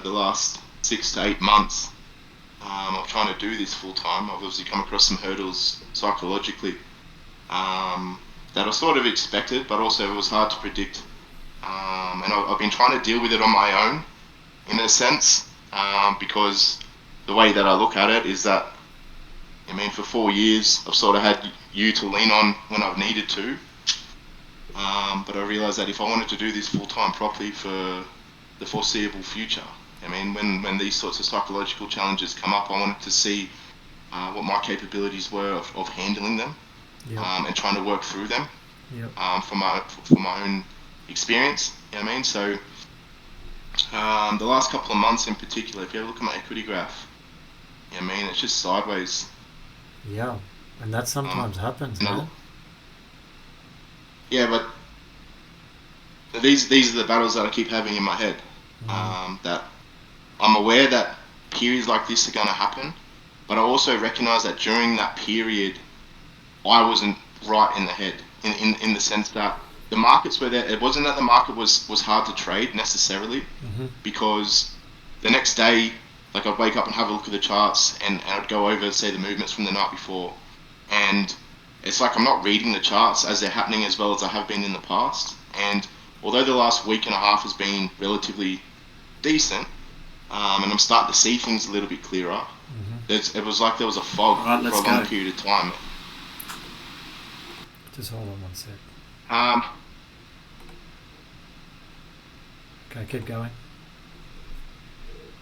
the last 6 to 8 months of trying to do this full time, I've obviously come across some hurdles psychologically that I sort of expected, but also it was hard to predict. And I've been trying to deal with it on my own, in a sense, because the way that I look at it is that, for 4 years I've sort of had you to lean on when I've needed to. But I realised that if I wanted to do this full time properly for the foreseeable future, when these sorts of psychological challenges come up, I wanted to see what my capabilities were of handling them, Yep. and trying to work through them, Yep. for my own experience. So the last couple of months in particular, if you ever look at my equity graph, it's just sideways. Yeah. And that Um, sometimes happens, and I, man. yeah, but these are the battles that I keep having in my head. Mm. That I'm aware that periods like this are going to happen, but I also recognize that during that period, I wasn't right in the head, in the sense that the markets were there. It wasn't that the market was hard to trade necessarily, Mm-hmm. because the next day, like, I'd wake up and have a look at the charts, and I'd go over, say, the movements from the night before, and it's like I'm not reading the charts as they're happening as well as I have been in the past. And although the last week and a half has been relatively decent, and I'm starting to see things a little bit clearer, Mm-hmm. it was like there was a fog All right, for let's a long go. period of time. Just hold on one sec. Um, Okay, keep going.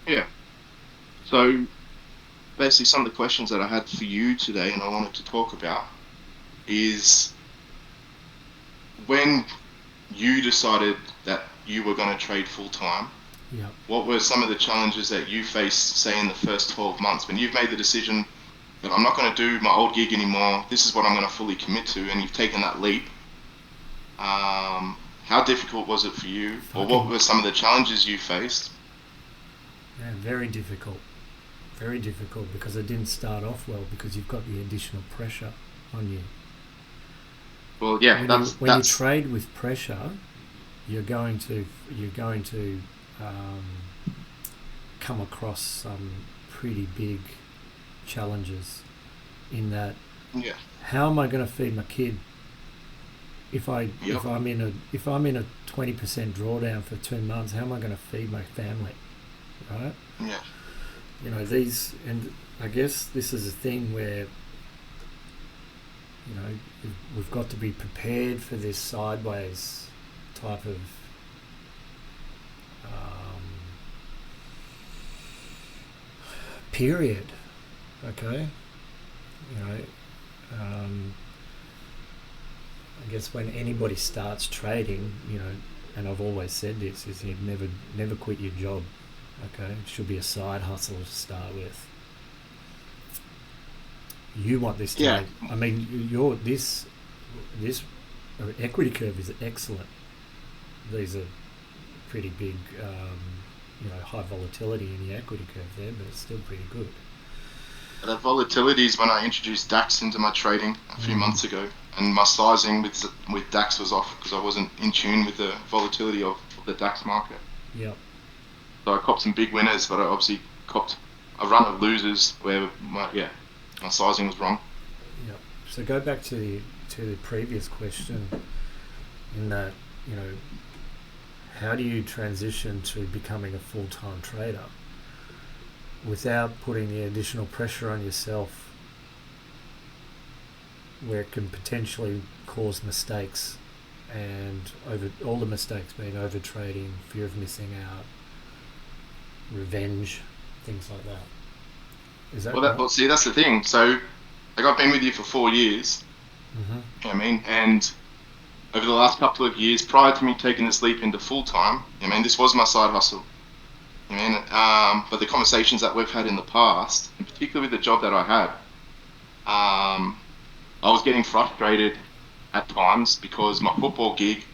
yeah. So basically, some of the questions that I had for you today, and I wanted to talk about, is when you decided that you were going to trade full time. Yep. What were some of the challenges that you faced, say, in the first 12 months when you've made the decision that I'm not going to do my old gig anymore? This is what I'm going to fully commit to, and you've taken that leap. How difficult was it for you, or what Fucking, were some of the challenges you faced? yeah, very difficult. Very difficult because it didn't start off well because you've got the additional pressure on you. Well, yeah, When you that's trade with pressure, you're going to um, come across some pretty big challenges. In that, yeah, how am I going to feed my kid if I yep, if I'm in a 20% drawdown for 2 months? How am I going to feed my family? Right? yeah, These, and I guess this is a thing where we've got to be prepared for this sideways type of um, period. Okay, you know, um, I guess when anybody starts trading, and I've always said this, is you never quit your job. Okay, it should be a side hustle to start with. You want this to yeah. make. I mean, this equity curve is excellent. These are pretty big, high volatility in the equity curve there, but it's still pretty good. The volatility is when I introduced DAX into my trading a few Mm. months ago, and my sizing with DAX was off because I wasn't in tune with the volatility of the DAX market. Yep. So I copped some big winners, but I obviously copped a run of losers where my sizing was wrong. Yep. So go back to the previous question. In that, you know, how do you transition to becoming a full time trader without putting the additional pressure on yourself, where it can potentially cause mistakes, and over all the mistakes being over trading, fear of missing out, revenge, things like that. Is that right? Well, see, that's the thing. So, like, I've been with you for 4 years. Mm-hmm. You know what I mean? And over the last couple of years, prior to me taking this leap into full time, this was my side hustle. But the conversations that we've had in the past, and particularly with the job that I had, I was getting frustrated at times because my football gig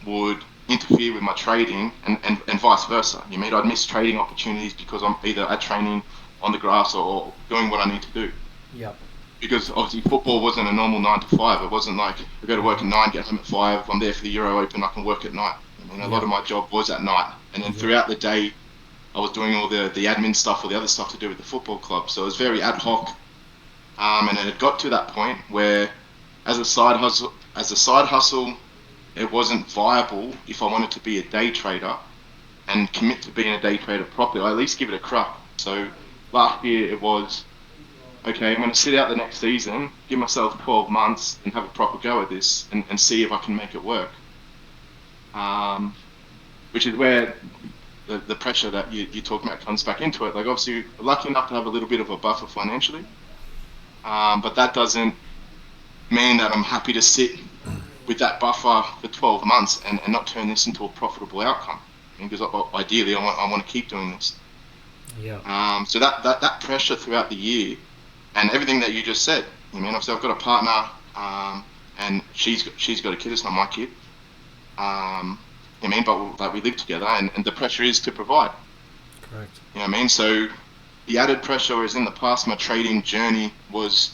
would interfere with my trading, and vice versa. I'd miss trading opportunities because I'm either at training on the grass or doing what I need to do. Yep. Because obviously football wasn't a normal 9 to 5. It wasn't like I go to work Mm-hmm. at 9, get home at 5. I'm there for the Euro Open. I can work at night. A lot Yep. of my job was at night, and then Yep. throughout the day, I was doing all the admin stuff or the other stuff to do with the football club. So it was very ad hoc. And it had got to that point where, as a side hustle, it wasn't viable if I wanted to be a day trader and commit to being a day trader properly. I at least give it a crack. So last year it was, okay, I'm going to sit out the next season, give myself 12 months and have a proper go at this and see if I can make it work. Um, which is where the pressure that you talk about comes back into it. Like, obviously, we're lucky enough to have a little bit of a buffer financially, but that doesn't mean that I'm happy to sit with that buffer for 12 months and not turn this into a profitable outcome. Because ideally, I want to keep doing this. Yeah. So that pressure throughout the year and everything that you just said. I mean, obviously, I've got a partner, and she's got a kid. It's not my kid. I mean, but like we live together, and the pressure is to provide. Correct. You know what I mean? So the added pressure is in the past. My trading journey was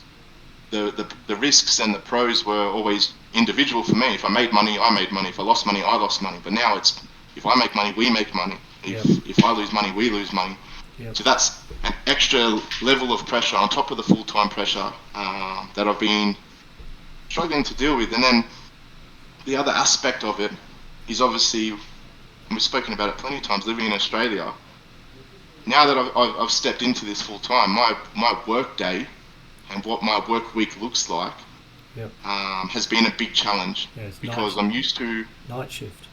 the risks and the pros were always individual for me. If I made money, I made money. If I lost money, I lost money. But now it's, if I make money, we make money. Yep. If I lose money, we lose money. Yep. So that's an extra level of pressure on top of the full-time pressure that I've been struggling to deal with. And then the other aspect of it is obviously, and we've spoken about it plenty of times, living in Australia. Now that I've stepped into this full-time, my work day and what my work week looks like Yep. Has been a big challenge, Yeah, it's because I'm used to, night shift.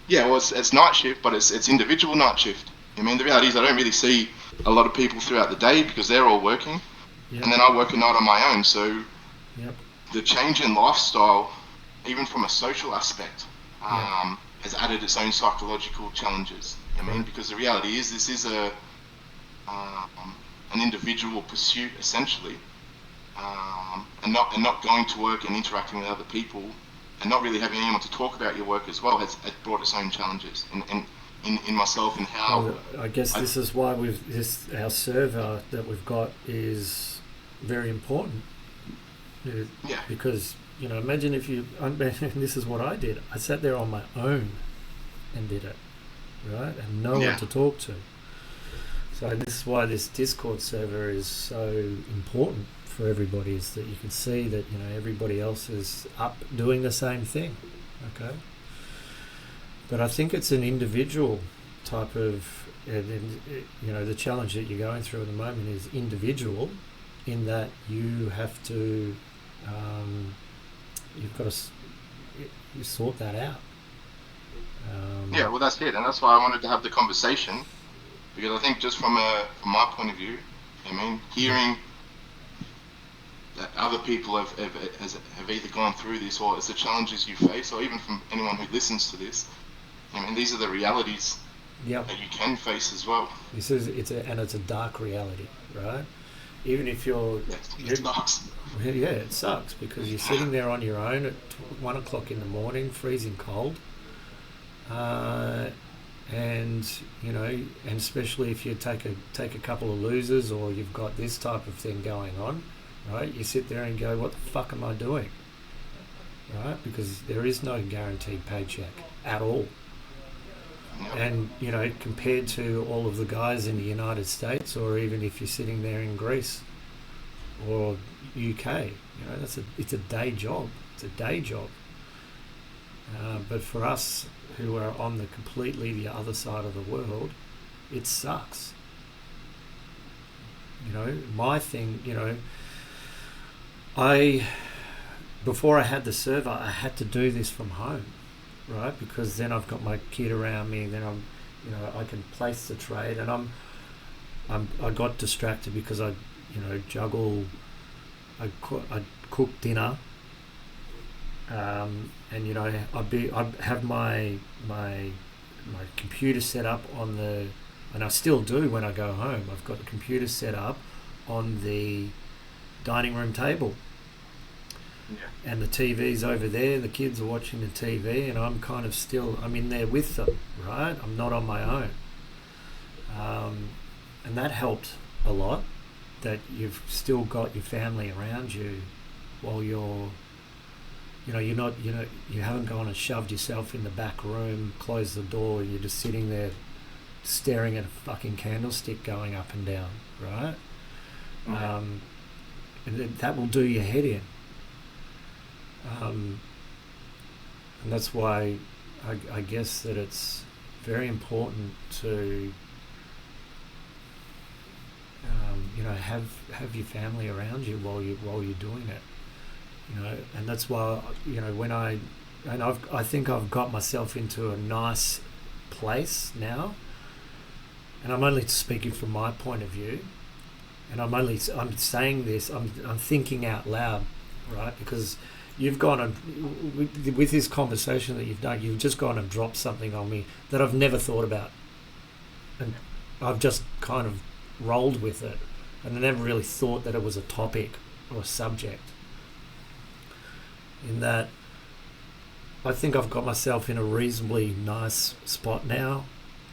yeah, well, it's night shift, but it's individual night shift. I mean, the reality is I don't really see a lot of people throughout the day because they're all working, Yep. and then I work a night on my own. So Yep. the change in lifestyle, even from a social aspect, Yep. has added its own psychological challenges. I mean, Right. because the reality is this is an individual pursuit essentially, and not going to work and interacting with other people, and not really having anyone to talk about your work as well has brought its own challenges in myself and how Well, I guess I, this is why our server that we've got is very important. yeah, Because, imagine if you, this is what I did. I sat there on my own and did it, right? And no yeah, one to talk to. So this is why this Discord server is so important for everybody, is that you can see that, everybody else is up doing the same thing, okay? But I think it's an individual type of, the challenge that you're going through at the moment is individual, in that you have to, you've got to, you sort that out. yeah. Well, that's it, and that's why I wanted to have the conversation, because I think just from my point of view, I mean, hearing that other people have either gone through this, or it's the challenges you face, or even from anyone who listens to this, I mean, these are the realities Yep. that you can face as well. This is it's a dark reality, right? Even if Yes, it sucks. yeah, it sucks because you're sitting there on your own at 1 o'clock in the morning, freezing cold, and and especially if you take a couple of losers, or you've got this type of thing going on, right? You sit there and go, what the fuck am I doing, right? Because there is no guaranteed paycheck at all. Yep. And compared to all of the guys in the United States, or even if you're sitting there in Greece or UK, it's a day job. It's a day job. But for us who are on the other side of the world, it sucks. My thing, before I had the server, I had to do this from home, right? Because then I've got my kid around me, and then I can place the trade, and I got distracted because I juggle. I cook dinner, and I'd have my computer set up on the, and I still do when I go home. I've got the computer set up on the dining room table. Yeah. And the TV's over there, the kids are watching the TV, and I'm in there with them, right? I'm not on my own. And that helped a lot, that you've still got your family around you while you haven't gone and shoved yourself in the back room, closed the door, you're just sitting there staring at a fucking candlestick going up and down, right? And that will do your head in. And that's why I guess that it's very important to have your family around you while you're doing it, and that's why when I think I've got myself into a nice place now, and I'm only speaking from my point of view, and I'm saying this, I'm thinking out loud, right? Because you've gone and with this conversation that you've done, you've just gone and dropped something on me that I've never thought about, and I've just kind of rolled with it, and I never really thought that it was a topic or a subject. In that, I think I've got myself in a reasonably nice spot now,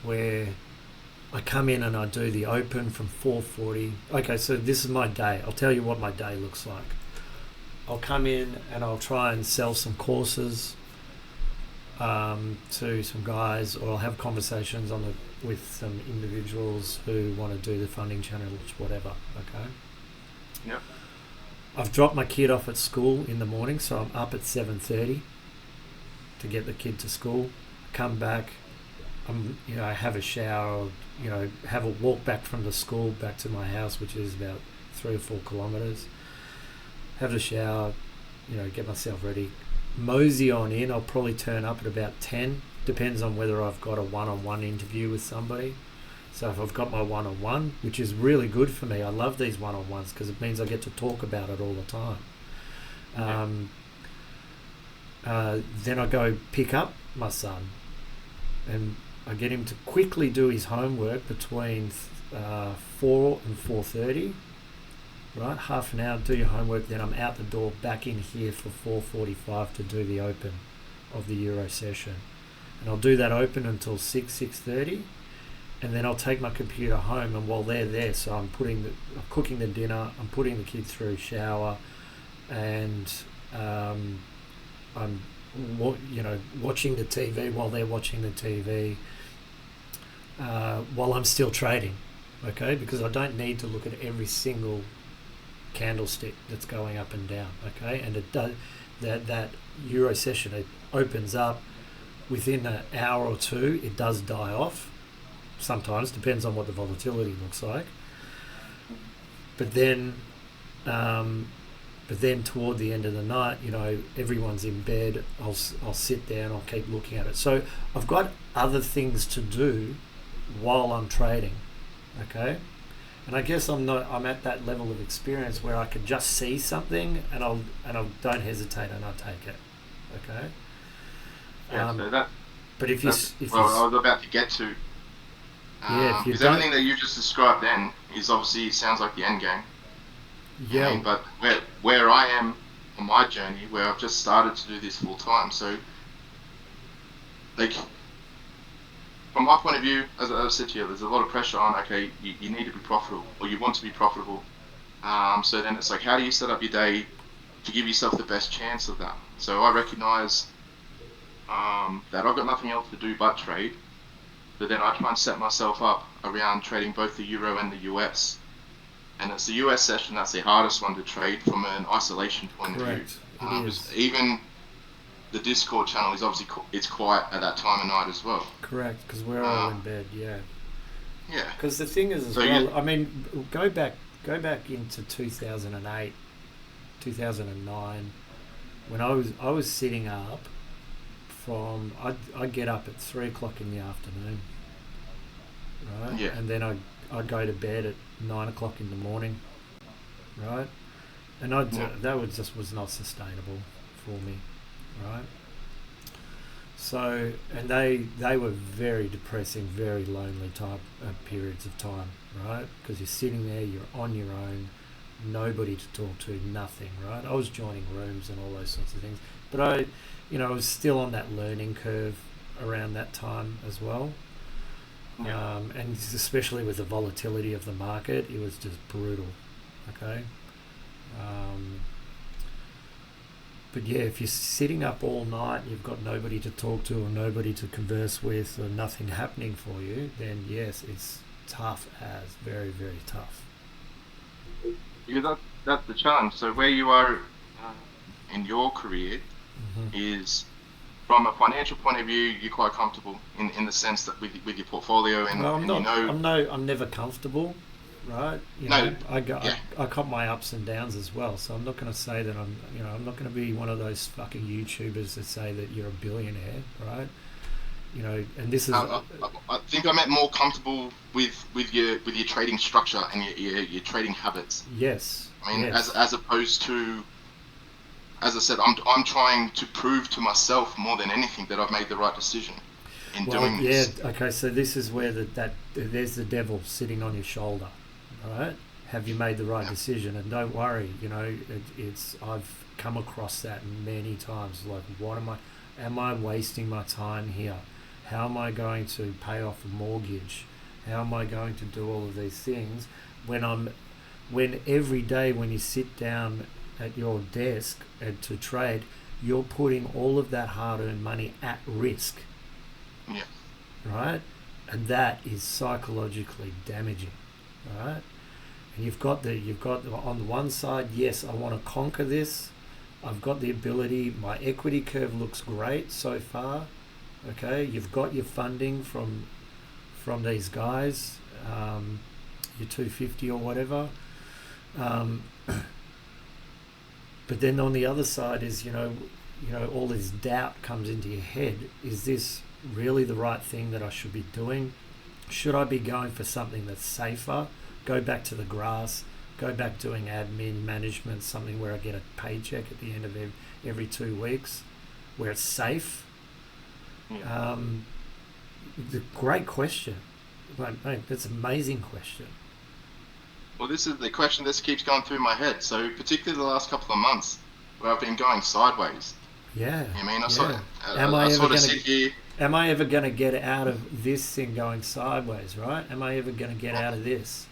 where I come in and I do the open from 4:40. Okay, so this is my day. I'll tell you what my day looks like. I'll come in and I'll try and sell some courses to some guys, or I'll have conversations with some individuals who want to do the funding channels, whatever. Okay. Yep. I've dropped my kid off at school in the morning, so I'm up at 7:30 to get the kid to school. Come back, I have a shower, have a walk back from the school back to my house, which is about 3 or 4 kilometres. Have a shower, get myself ready. Mosey on in. I'll probably turn up at about 10. Depends on whether I've got a one-on-one interview with somebody. So if I've got my one-on-one, which is really good for me, I love these one-on-ones because it means I get to talk about it all the time. Then I go pick up my son, and I get him to quickly do his homework between 4 and 4:30. Right, half an hour, do your homework, then I'm out the door back in here for 4:45 to do the open of the Euro session. And I'll do that open until 6:30, and then I'll take my computer home, and while they're there, so I'm cooking the dinner, I'm putting the kid through shower, and I'm watching the TV while they're watching the TV, while I'm still trading, okay? Because I don't need to look at every single candlestick that's going up and down, okay? And it does that Euro session, it opens up within an hour or two, it does die off. Sometimes depends on what the volatility looks like. But then toward the end of the night, everyone's in bed. I'll sit down. I'll keep looking at it. So I've got other things to do while I'm trading, okay? And I guess I'm at that level of experience where I can just see something and I don't hesitate and I take it. Okay. Yeah. So that. But I was about to get to. Because everything that you just described then is obviously sounds like the end game. Yeah. But where I am on my journey, where I've just started to do this full time, so like. From my point of view, as I said to you, there's a lot of pressure on, okay, you need to be profitable, or you want to be profitable. So then it's like, how do you set up your day to give yourself the best chance of that? So I recognise that I've got nothing else to do but trade, but then I try and set myself up around trading both the Euro and the US. And it's the US session that's the hardest one to trade from an isolation point of view. It is. Even the Discord channel is obviously it's quiet at that time of night as well. Correct, because we're all in bed. Yeah. Yeah. Because the thing is, I mean, go back into 2008, 2009, when I was sitting up from I'd get up at 3:00 in the afternoon, right? Yeah. And then I'd go to bed at 9:00 in the morning, right? And that was not sustainable for me. Right. So, and they were very depressing, very lonely type periods of time, right? Because you're sitting there, you're on your own, nobody to talk to, nothing, right? I was joining rooms and all those sorts of things, but I was still on that learning curve around that time as well. Yeah. And especially with the volatility of the market, it was just brutal. Okay. But yeah, if you're sitting up all night and you've got nobody to talk to or nobody to converse with or nothing happening for you, then yes, it's tough as very, very tough. Because that's the challenge. So where you are in your career Hmm. is, from a financial point of view, you're quite comfortable in the sense that with your portfolio, Well, I'm and you not. know, I'm never comfortable, right? no, yeah, I got my ups and downs as well. So I'm not going to say that I'm not going to be one of those fucking YouTubers that say that you're a billionaire, right? And this is I think I meant more comfortable with your trading structure and your trading habits. yes, I mean, yes. as opposed to, as I said, I'm trying to prove to myself more than anything that I've made the right decision in Well, doing yeah. this. Okay, so this is where that there's the devil sitting on your shoulder, right? Have you made the right Yeah, decision? And don't worry, it's I've come across that many times. Like, what am I? Am I wasting my time here? How am I going to pay off a mortgage? How am I going to do all of these things when every day when you sit down at your desk to trade, you're putting all of that hard-earned money at risk, yeah, right? And that is psychologically damaging, right? And on the one side, yes, I want to conquer this. I've got the ability. My equity curve looks great so far. Okay, you've got your funding from these guys, your 250 or whatever. Um, but then on the other side is all this doubt comes into your head. Is this really the right thing that I should be doing? Should I be going for something that's safer? Go back to the grass. Go back doing admin management, something where I get a paycheck at the end of every 2 weeks, where it's safe. yeah. Um, the great question. Mate, that's an amazing question. Well, this is the question that keeps going through my head. So, particularly the last couple of months, where I've been going sideways. Yeah, I mean, yeah. Am I I ever sort of gonna sit here. Am I ever gonna get out of this thing going sideways? Right? Am I ever gonna get out of this?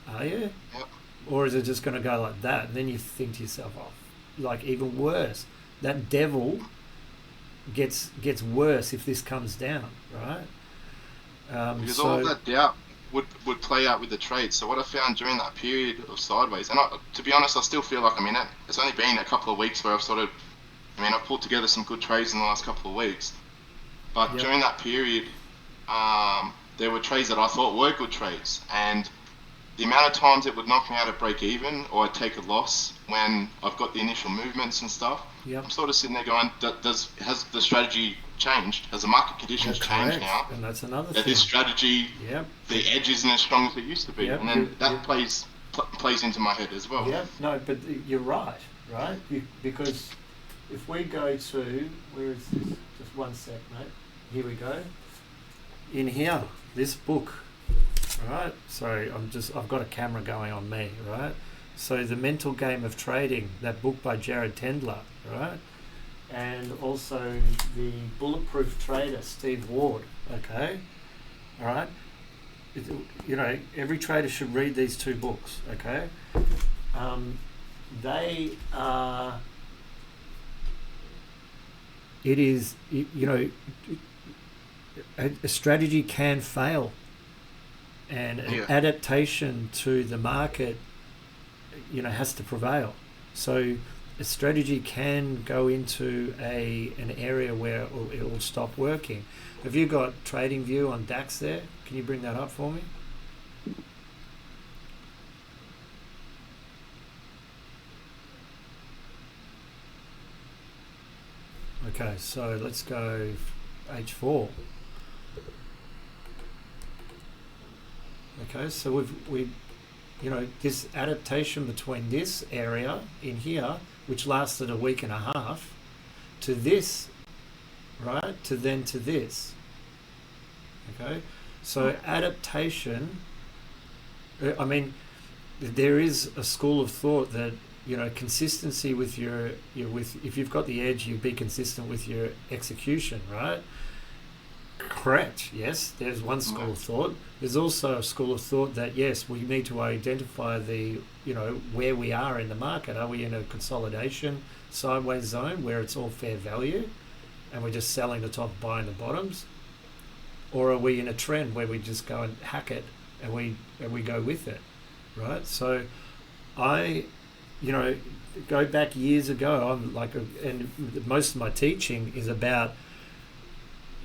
Are you? Yep, Or is it just gonna go like that? And then you think to yourself, oh, like even worse. That devil gets worse if this comes down, right? because all of So that doubt would play out with the trade. So what I found during that period of sideways, and to be honest, I still feel like I'm in it. It's only been a couple of weeks where I've sort of, I mean, I've pulled together some good trades in the last couple of weeks. But yep, during that period, there were trades that I thought were good trades, and the amount of times it would knock me out at break even or I'd take a loss when I've got the initial movements and stuff, yep. I'm sort of sitting there going, has the strategy changed? Has the market Yeah, conditions changed correct. now? And that's another That this thing. strategy, Yep. the edge isn't as strong as it used to be, Yep. and then You. that plays into my head as well. Yep. No, but you're right. Right. Because if we go to where is this? Just one sec, mate. Here we go. In here, this book. Right. Sorry, I've got a camera going on me. Right. So the Mental Game of Trading, that book by Jared Tendler. Right. And also the Bulletproof Trader, Steve Ward. Okay. All right. Every trader should read these two books. Okay. They are. It is. A strategy can fail, and an Yeah, adaptation to the market, has to prevail. So a strategy can go into an area where it will stop working. Have you got Trading View on DAX there? Can you bring that up for me? Okay, so let's go H4. Okay, so we this adaptation between this area in here, which lasted a week and a half, to this, right, to this. Okay, so adaptation. I mean, there is a school of thought that consistency with with if you've got the edge, you be consistent with your execution, right? Correct. Yes, there's one school of thought. There's also a school of thought that yes, we need to identify the where we are in the market. Are we in a consolidation sideways zone where it's all fair value, and we're just selling the top, buying the bottoms, or are we in a trend where we just go and hack it and we go with it, right? So I, go back years ago. I'm like, and most of my teaching is about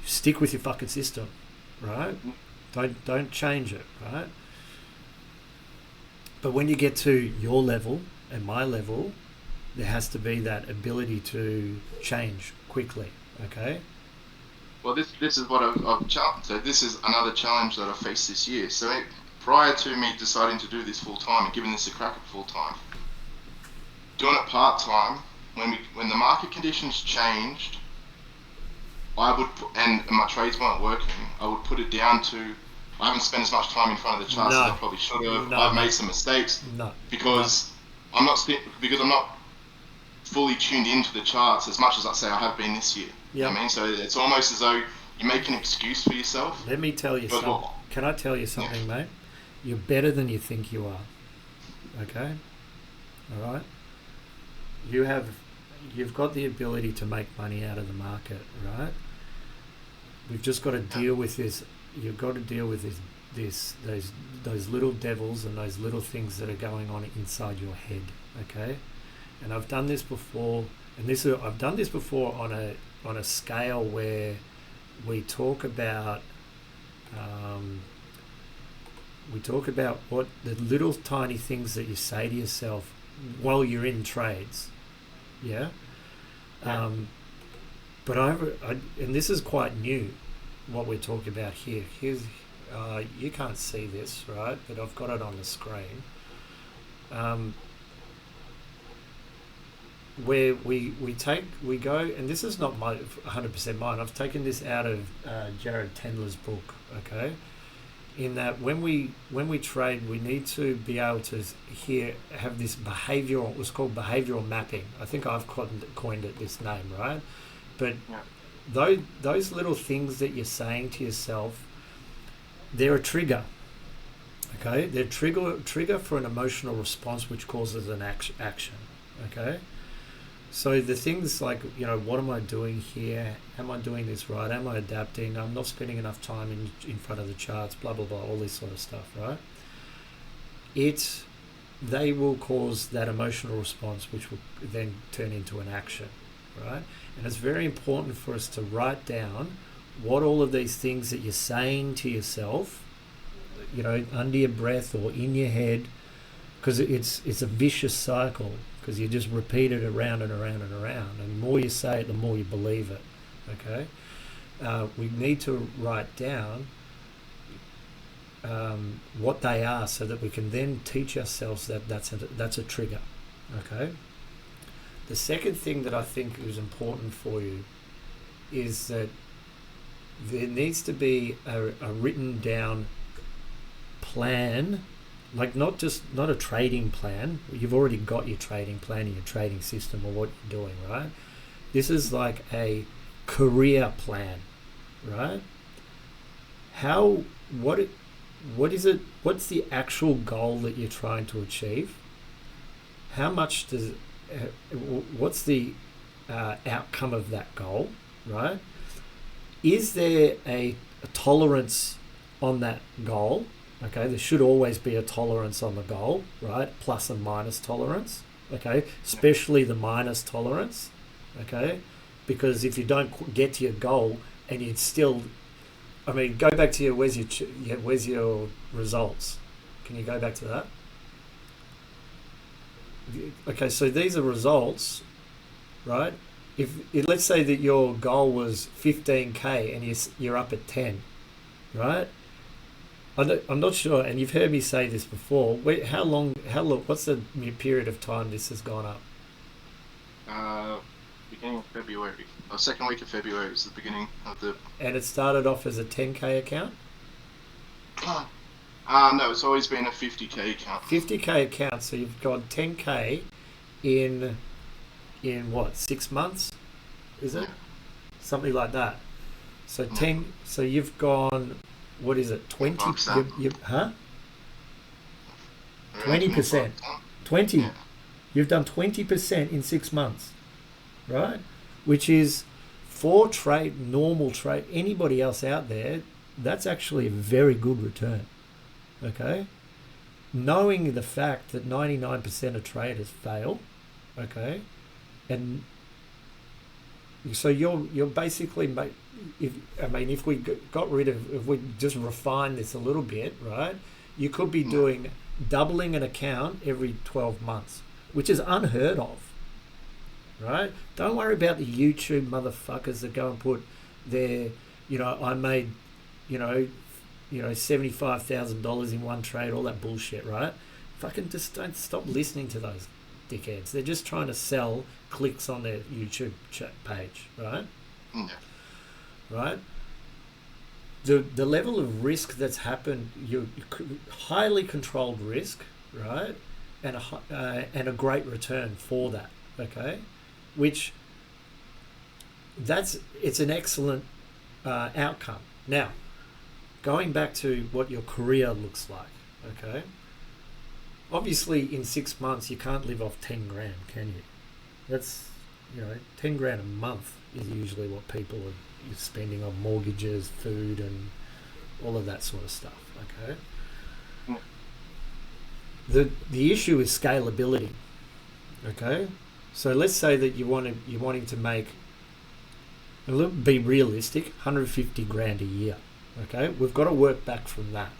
stick with your fucking system, right? Don't change it, right? But when you get to your level and my level, there has to be that ability to change quickly. Okay. Well, this is what I've challenged. So this is another challenge that I faced this year. So prior to me deciding to do this full time and giving this a crack at full time, doing it part time, when the market conditions changed, I would and my trades weren't working. I would put it down to I haven't spent as much time in front of the charts as I probably should have. No, I've made some mistakes no, because I'm not fully tuned into the charts as much as I say I have been this year. You know what I mean? So it's almost as though you make an excuse for yourself. Let me tell you something. Can I tell you something, mate? You're better than you think you are. Okay? All right? You've got the ability to make money out of the market, right? We've just got to deal with this. You've got to deal with those little devils and those little things that are going on inside your head, okay? And I've done this before, I've done this before on a scale where we talk about what the little tiny things that you say to yourself while you're in trades, yeah. But and this is quite new, what we're talking about here. Here's you can't see this, right? But I've got it on the screen. Where we go, and this is not my 100% mine. I've taken this out of Jared Tendler's book. Okay, in that when we trade, we need to be able to have this behavioral. It was called behavioral mapping. I think I've coined it this name, right? But those little things that you're saying to yourself, they're a trigger. Okay, they're trigger for an emotional response which causes an action. Okay. So the things like, what am I doing here? Am I doing this right? Am I adapting? I'm not spending enough time in front of the charts, blah, blah, blah, all this sort of stuff, right? They will cause that emotional response, which will then turn into an action, right? And it's very important for us to write down what all of these things that you're saying to yourself, under your breath or in your head, because it's a vicious cycle. Because you just repeat it around and around and around. And the more you say it, the more you believe it. Okay? We need to write down what they are so that we can then teach ourselves that that's a trigger. Okay? The second thing that I think is important for you is that there needs to be a written down plan. Like not a trading plan. You've already got your trading plan and your trading system or what you're doing, right? This is like a career plan, right? What is it? What's the actual goal that you're trying to achieve? How much what's the outcome of that goal, right? Is there a tolerance on that goal? Okay, there should always be a tolerance on the goal, right? Plus and minus tolerance, okay? Especially the minus tolerance, okay? Because if you don't get to your goal and you'd still, go back to where's your results? Can you go back to that? Okay, so these are results, right? If let's say that your goal was 15K and you're up at 10, right? I'm not sure, and you've heard me say this before. How long? What's the period of time this has gone up? Beginning of February. Second week of February is the beginning of the. And it started off as a 10K account? No, it's always been a 50K account. 50K account, so you've gone 10K in what, 6 months? Is it? Yeah. Something like that. So Yeah. 10. So you've gone. What is it? 20. Bucks that. Huh? Around 20%. 25%. 20. Yeah. You've done 20% in 6 months, right? Which is for normal trade, anybody else out there, that's actually a very good return. Okay? Knowing the fact that 99% of traders fail, okay? And so you're basically, if we if we just refine this a little bit, right? You could be Yeah. doing doubling an account every 12 months, which is unheard of, right? Don't worry about the YouTube motherfuckers that go and put their, I made, you know, $75,000 in one trade, all that bullshit, right? Fucking just don't stop listening to those dickheads. They're just trying to sell clicks on their YouTube page, right? Yeah. Right? The level of risk that's happened, you highly controlled risk, right? And a great return for that, okay? Which it's an excellent outcome. Now, going back to what your career looks like, okay? Obviously, in 6 months, you can't live off 10 grand, can you? That's, 10 grand a month is usually what people are spending on mortgages, food, and all of that sort of stuff, okay? Yeah. The issue is scalability, okay? So let's say that you're wanting to make, be realistic, 150 grand a year, okay? We've got to work back from that.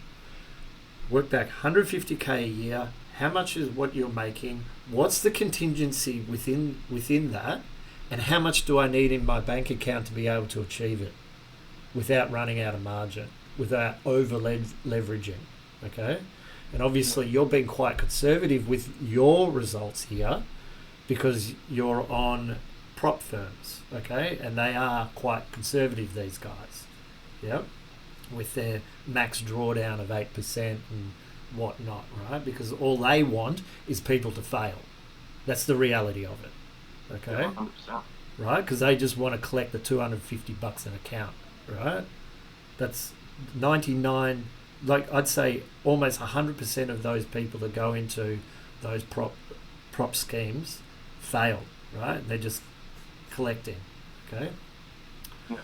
Work back 150k a year. How much is what you're making? What's the contingency within that? And how much do I need in my bank account to be able to achieve it without running out of margin, without over leveraging, okay? And obviously you're being quite conservative with your results here because you're on prop firms, okay? And they are quite conservative, these guys, yep, with their max drawdown of 8% and whatnot, right? Because all they want is people to fail. That's the reality of it, okay? Yeah, 100%. Right? Because they just want to collect the $250 an account, right? That's 99, like I'd say almost 100% of those people that go into those prop schemes fail, right? They're just collecting, okay? Yeah.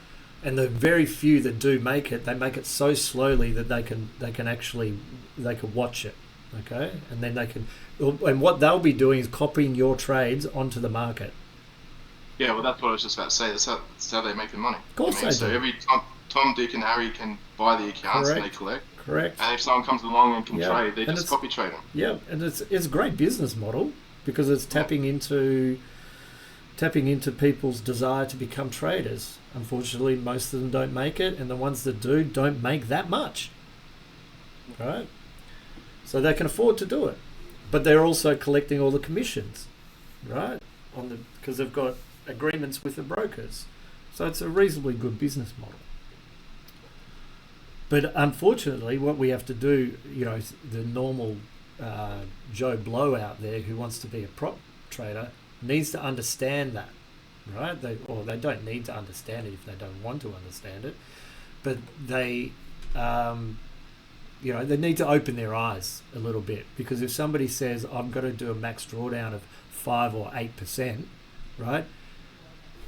And the very few that do make it, they make it so slowly that they can watch it, okay? And then and what they'll be doing is copying your trades onto the market. Yeah, well, that's what I was just about to say. That's how they make their money. Of course they So do. every Tom, Dick, and Harry can buy the accounts and they collect. Correct. And if someone comes along and can Yeah. trade, they And just copy trade them. Yeah, and it's a great business model because it's tapping into people's desire to become traders. Unfortunately, most of them don't make it, and the ones that do don't make that much, right? So they can afford to do it, but they're also collecting all the commissions, right? Because they've got agreements with the brokers, so it's a reasonably good business model. But unfortunately, what we have to do, the normal Joe Blow out there who wants to be a prop trader needs to understand that, right? They don't need to understand it if they don't want to understand it, but they need to open their eyes a little bit, because if somebody says I've got to do a max drawdown of 5 or 8%, right?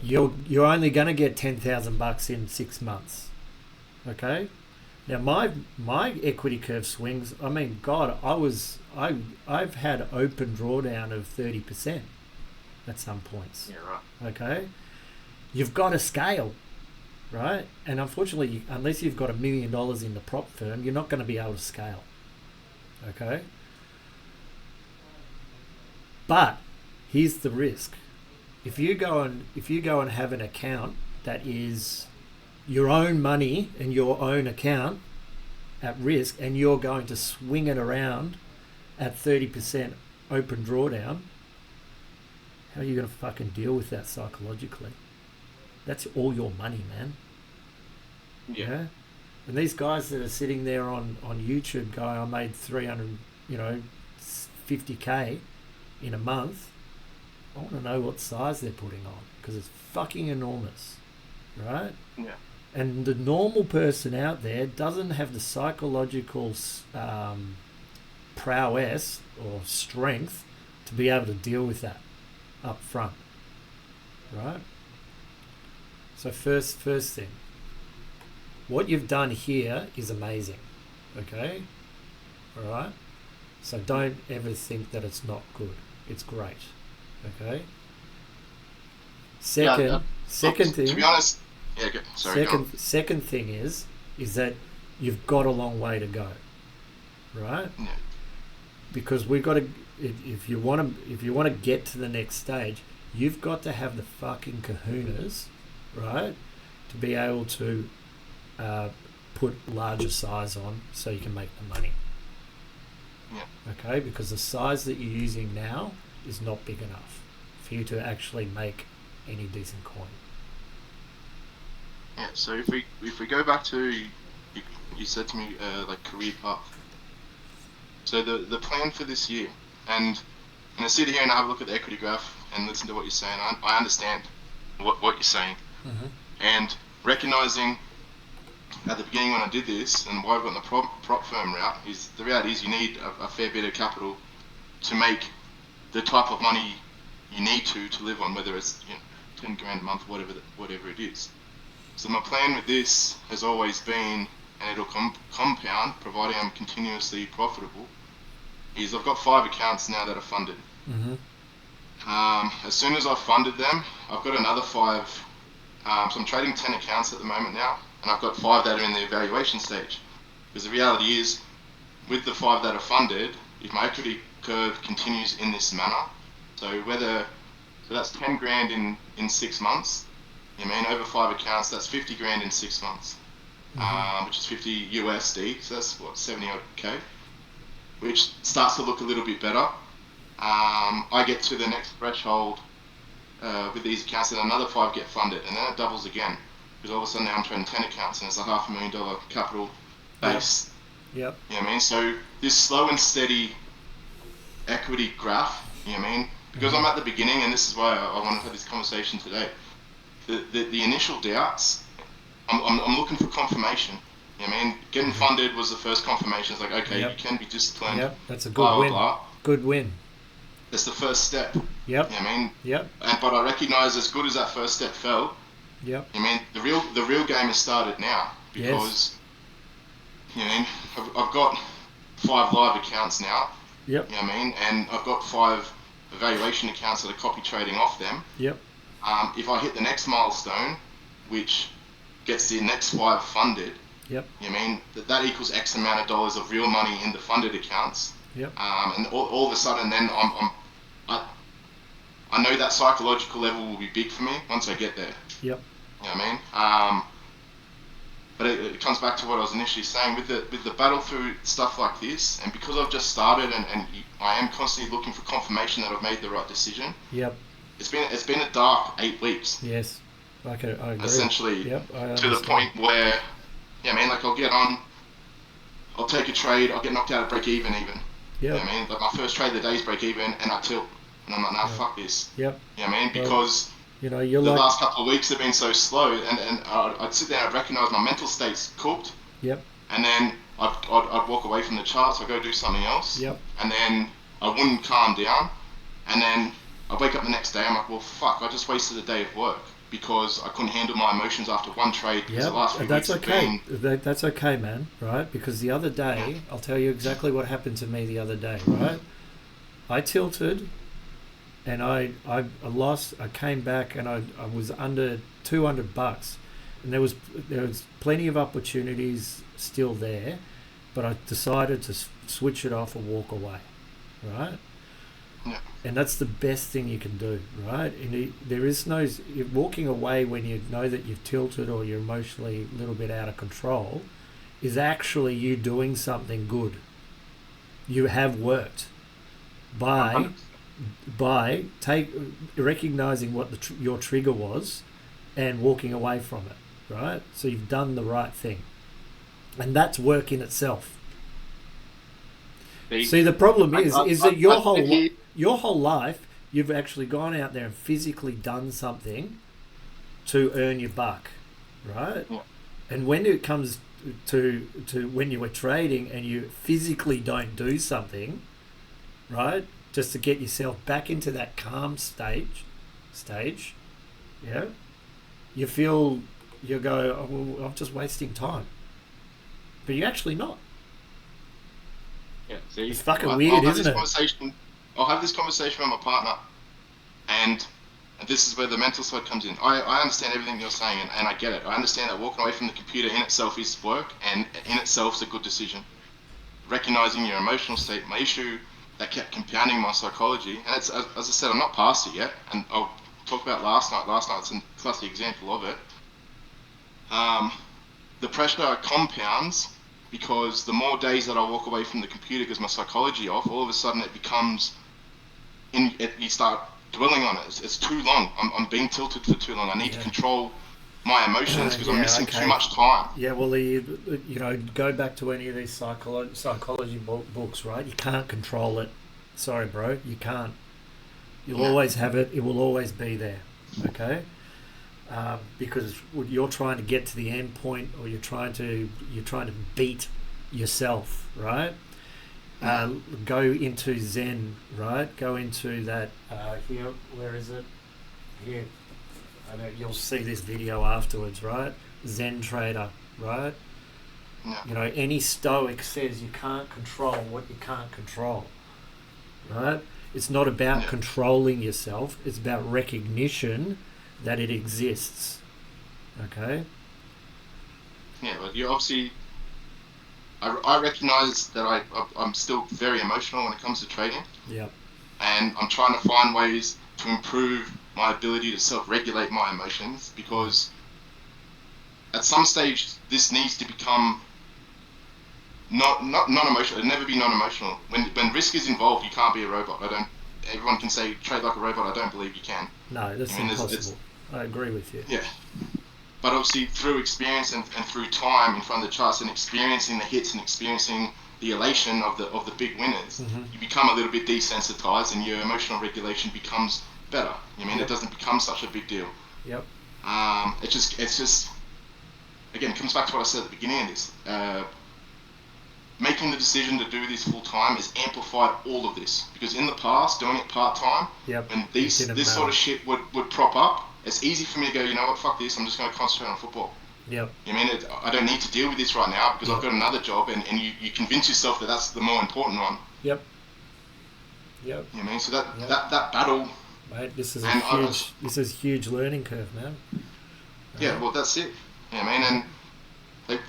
You're only going to get $10,000 in 6 months, okay? Now my equity curve swings. I mean, God, I've had open drawdown of 30% at some points. Yeah, right. Okay, you've got to scale, right? And unfortunately, unless you've got $1 million in the prop firm, you're not going to be able to scale. Okay, but here's the risk: if you go and have an account that is your own money and your own account at risk, and you're going to swing it around at 30% open drawdown, how are you going to fucking deal with that psychologically? That's all your money, man. Yeah. And these guys that are sitting there on YouTube going, I made 50k in a month, I want to know what size they're putting on, because it's fucking enormous, right? Yeah. And the normal person out there doesn't have the psychological prowess or strength to be able to deal with that up front, right? So first thing, what you've done here is amazing, okay? All right? So don't ever think that it's not good. It's great, okay? Second thing. To be honest, yeah. Sorry. Second thing is that you've got a long way to go, right? Yeah. Because we've got to. If you want to get to the next stage, you've got to have the fucking kahunas, right, to be able to put larger size on so you can make the money. Yeah. Okay, because the size that you're using now is not big enough for you to actually make any decent coin. Yeah. So if we go back to you said to me like career path. So the plan for this year, and I sit here and I have a look at the equity graph and listen to what you're saying. I understand what you're saying, and recognizing at the beginning when I did this and why I went the prop firm route is the reality is you need a fair bit of capital to make the type of money you need to live on, whether it's 10 grand a month, whatever it is. So my plan with this has always been, and it'll compound providing I'm continuously profitable, is I've got 5 accounts now that are funded. As soon as I've funded them, I've got another 5. So I'm trading 10 accounts at the moment now, and I've got 5 that are in the evaluation stage. Because the reality is, with the 5 that are funded, if my equity curve continues in this manner, so that's 10 grand in 6 months. Over 5 accounts, that's 50 grand in 6 months, which is 50 USD. So that's what 70 odd K, which starts to look a little bit better. I get to the next threshold with these accounts, and another 5 get funded, and then it doubles again. Because all of a sudden now I'm trading 10 accounts, and it's a $500,000 capital base. Yep. You know what I mean? So this slow and steady equity graph, because I'm at the beginning, and this is why I want to have this conversation today. The initial doubts, I'm looking for confirmation. Getting funded was the first confirmation. It's like, okay, you can be disciplined. Yep, that's a good win. Blah. Good win. That's the first step. Yep. Yep. But I recognise as good as that first step felt. Yep. The real game has started now because I've got 5 live accounts now. Yep. And I've got 5 evaluation accounts that are copy trading off them. Yep. If I hit the next milestone, which gets the next 5 funded, yep. That equals X amount of dollars of real money in the funded accounts. Yep. And all of a sudden, then I know that psychological level will be big for me once I get there. Yep. You know what I mean? But it comes back to what I was initially saying with the battle through stuff like this, and because I've just started and I am constantly looking for confirmation that I've made the right decision. Yep. It's been a dark 8 weeks. Yes. Okay, I agree. Essentially, yep, to the point where, I'll get on, I'll take a trade, I'll get knocked out at break even. Yep. You know what I mean? Like my first trade of the day is break even, and I tilt, and I'm like, nah, fuck this. Yep. You know what I mean? Because you're the last couple of weeks have been so slow, and I'd sit there and I'd recognise my mental state's cooked. Yep. And then I'd walk away from the charts, I'd go do something else. Yep. And then I wouldn't calm down, and then I'd wake up the next day, I'm like, well, fuck, I just wasted a day of work because I couldn't handle my emotions after one trade. Because the last few that's weeks okay. have been... That's okay, man. Right? Because the other day, I'll tell you exactly what happened to me the other day. Right? I tilted, and I lost. I came back, and I was under $200, and there was plenty of opportunities still there, but I decided to switch it off and walk away. Right? Yeah. And that's the best thing you can do, right? And there is no walking away when you know that you've tilted or you're emotionally a little bit out of control is actually you doing something good. You have worked by recognizing what your trigger was and walking away from it, right? So you've done the right thing, and that's work in itself. See, the problem is that your whole life, you've actually gone out there and physically done something to earn your buck, right? Yeah. And when it comes to when you were trading and you physically don't do something, right, just to get yourself back into that calm stage, yeah, you feel, you go, oh, well, I'm just wasting time, but you're actually not. Yeah. See, It's fucking I'll weird, have isn't this it? conversation. I'll have this conversation with my partner, and this is where the mental side comes in. I understand everything you're saying, and I get it. I understand that walking away from the computer in itself is work, and in itself is a good decision. Recognizing your emotional state, my issue that kept compounding my psychology, and it's, as I said, I'm not past it yet, and I'll talk about last night. Last night's a classic example of it. Um, the pressure compounds because the more days that I walk away from the computer because my psychology off, all of a sudden it becomes you start dwelling on it. It's too long. I'm being tilted for too long. I need to Yeah. control my emotions because I'm Yeah. missing too Okay. much time. Yeah. Well, go back to any of these psychology books, right? You can't control it. Sorry, bro. You can't. You'll Yeah, always have it. It will always be there. Okay. Because you're trying to get to the end point, or you're trying to beat yourself, right? yeah, Go into Zen, right? Go into that here. Where is it? Here. I know you'll see this video afterwards, right? Zen Trader, right? yeah, Any Stoic says you can't control what you can't control, right? It's not about yeah, controlling yourself. It's about recognition that it exists. Okay. yeah. But you obviously, I recognize that I'm still very emotional when it comes to trading, Yep. and I'm trying to find ways to improve my ability to self-regulate my emotions because at some stage this needs to become not non-emotional. It'll never be non-emotional. When risk is involved, you can't be a robot. I don't. Everyone can say trade like a robot. I don't believe you can. No, that's I mean, it's impossible. I agree with you. yeah. But obviously, through experience and through time in front of the charts and experiencing the hits and experiencing the elation of the big winners, Mm-hmm. you become a little bit desensitized, and your emotional regulation becomes better. I mean, it Yep. doesn't become such a big deal. Yep. It's just again, it comes back to what I said at the beginning of this. Making the decision to do this full time has amplified all of this because in the past, doing it part time, Yep. when It didn't this sort matter. of shit would prop up, it's easy for me to go, you know what, fuck this, I'm just going to concentrate on football. Yep. You know what I mean, I don't need to deal with this right now because I've Yep. got another job, and you convince yourself that that's the more important one. Yep. Yep. You know what I mean? So that Yep. that battle, Mate, and this is huge learning curve, man. yeah, Right? well, that's it. You know what I mean? Yep. And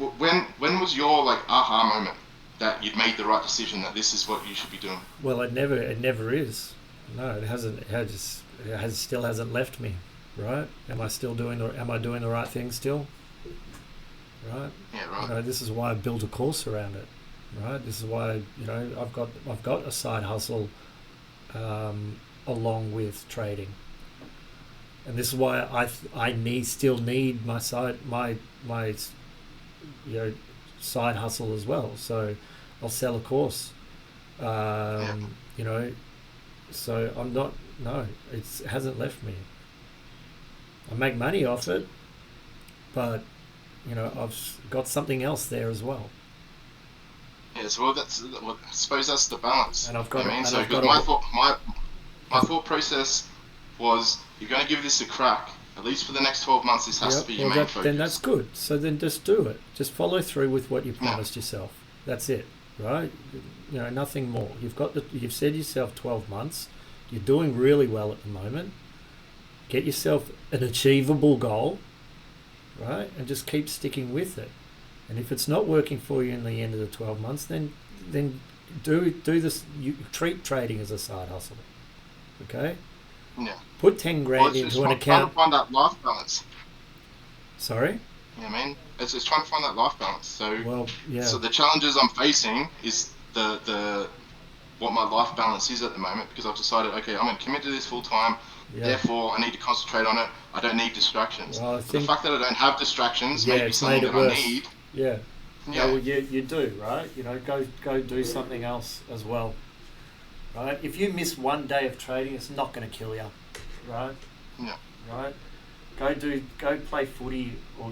like, when was your like aha moment that you'd made the right decision that this is what you should be doing? Well, it never is. No, it hasn't. Still hasn't left me. Right? Am I doing the right thing still? Right? Yeah, right. This is why I built a course around it. Right? This is why I've got a side hustle along with trading, and this is why I still need my side hustle as well. So I'll sell a course. Yeah, Um, you know, so I'm not. No, it hasn't left me. I make money off it, but I've got something else there as well, yeah. So I suppose that's the balance. and I've You got know what it, I mean? and So I've because got to. my thought process was you're going to give this a crack. At least for the next 12 months, this has Yeah, to be your well, main then that's focus. good. So then just do it. Just follow through with what you Yeah, promised yourself. That's it, right? Nothing more. You've said yourself 12 months. You're doing really well at the moment. Get yourself an achievable goal, right? And just keep sticking with it. And if it's not working for you in the end of the 12 months, then do this. You treat trading as a side hustle, okay? yeah. Put 10 Well, grand it's just into an trying to account. find that life balance. Sorry. You know what I mean? It's trying to find that life balance. Well, yeah, So the challenges I'm facing is the what my life balance is at the moment because I've decided, okay, I'm going to commit to this full time. yeah. Therefore, I need to concentrate on it. I don't need distractions. Well, I But the think fact that I don't have distractions yeah, may be it's made something it that I worse. need. Yeah. No, Yeah, well, you do, right? Go do something else as well, right? If you miss one day of trading, it's not going to kill you, right? yeah, Right? Go play footy or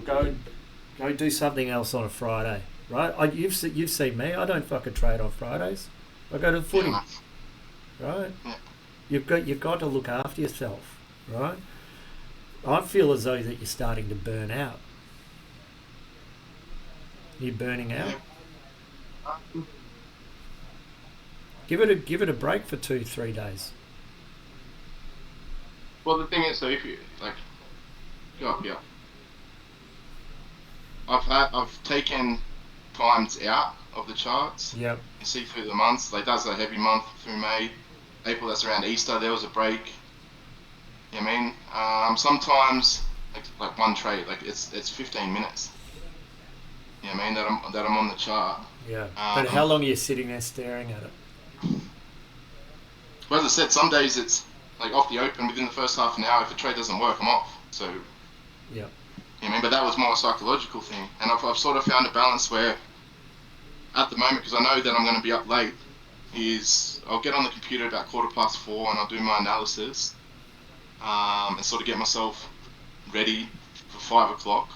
Go do something else on a Friday, right? You've seen me. I don't fucking trade on Fridays. I go to the footy, Yeah, right? yeah, You've got to look after yourself, right? I feel as though that you're starting to burn out. You're burning out. yeah. Um, Give it a break for 2-3 days. well, the thing is, so if you like, yeah, I've taken times out of the charts. Yep. You see through the months, like that's a heavy month through May, April. That's around Easter. There was a break. You know what I mean? Sometimes like one trade, like it's 15 minutes. You know what I mean? That I'm on the chart. Yeah. But how Um, long are you sitting there staring at it? but as I said, some days it's like off the open within the first half an hour. If a trade doesn't work, I'm off. So you know Yep. what I mean? But that was more a psychological thing, and I've sort of found a balance where at the moment, because I know that I'm going to be up late, is I'll get on the computer about 4:15 and I'll do my analysis, and sort of get myself ready for 5 o'clock.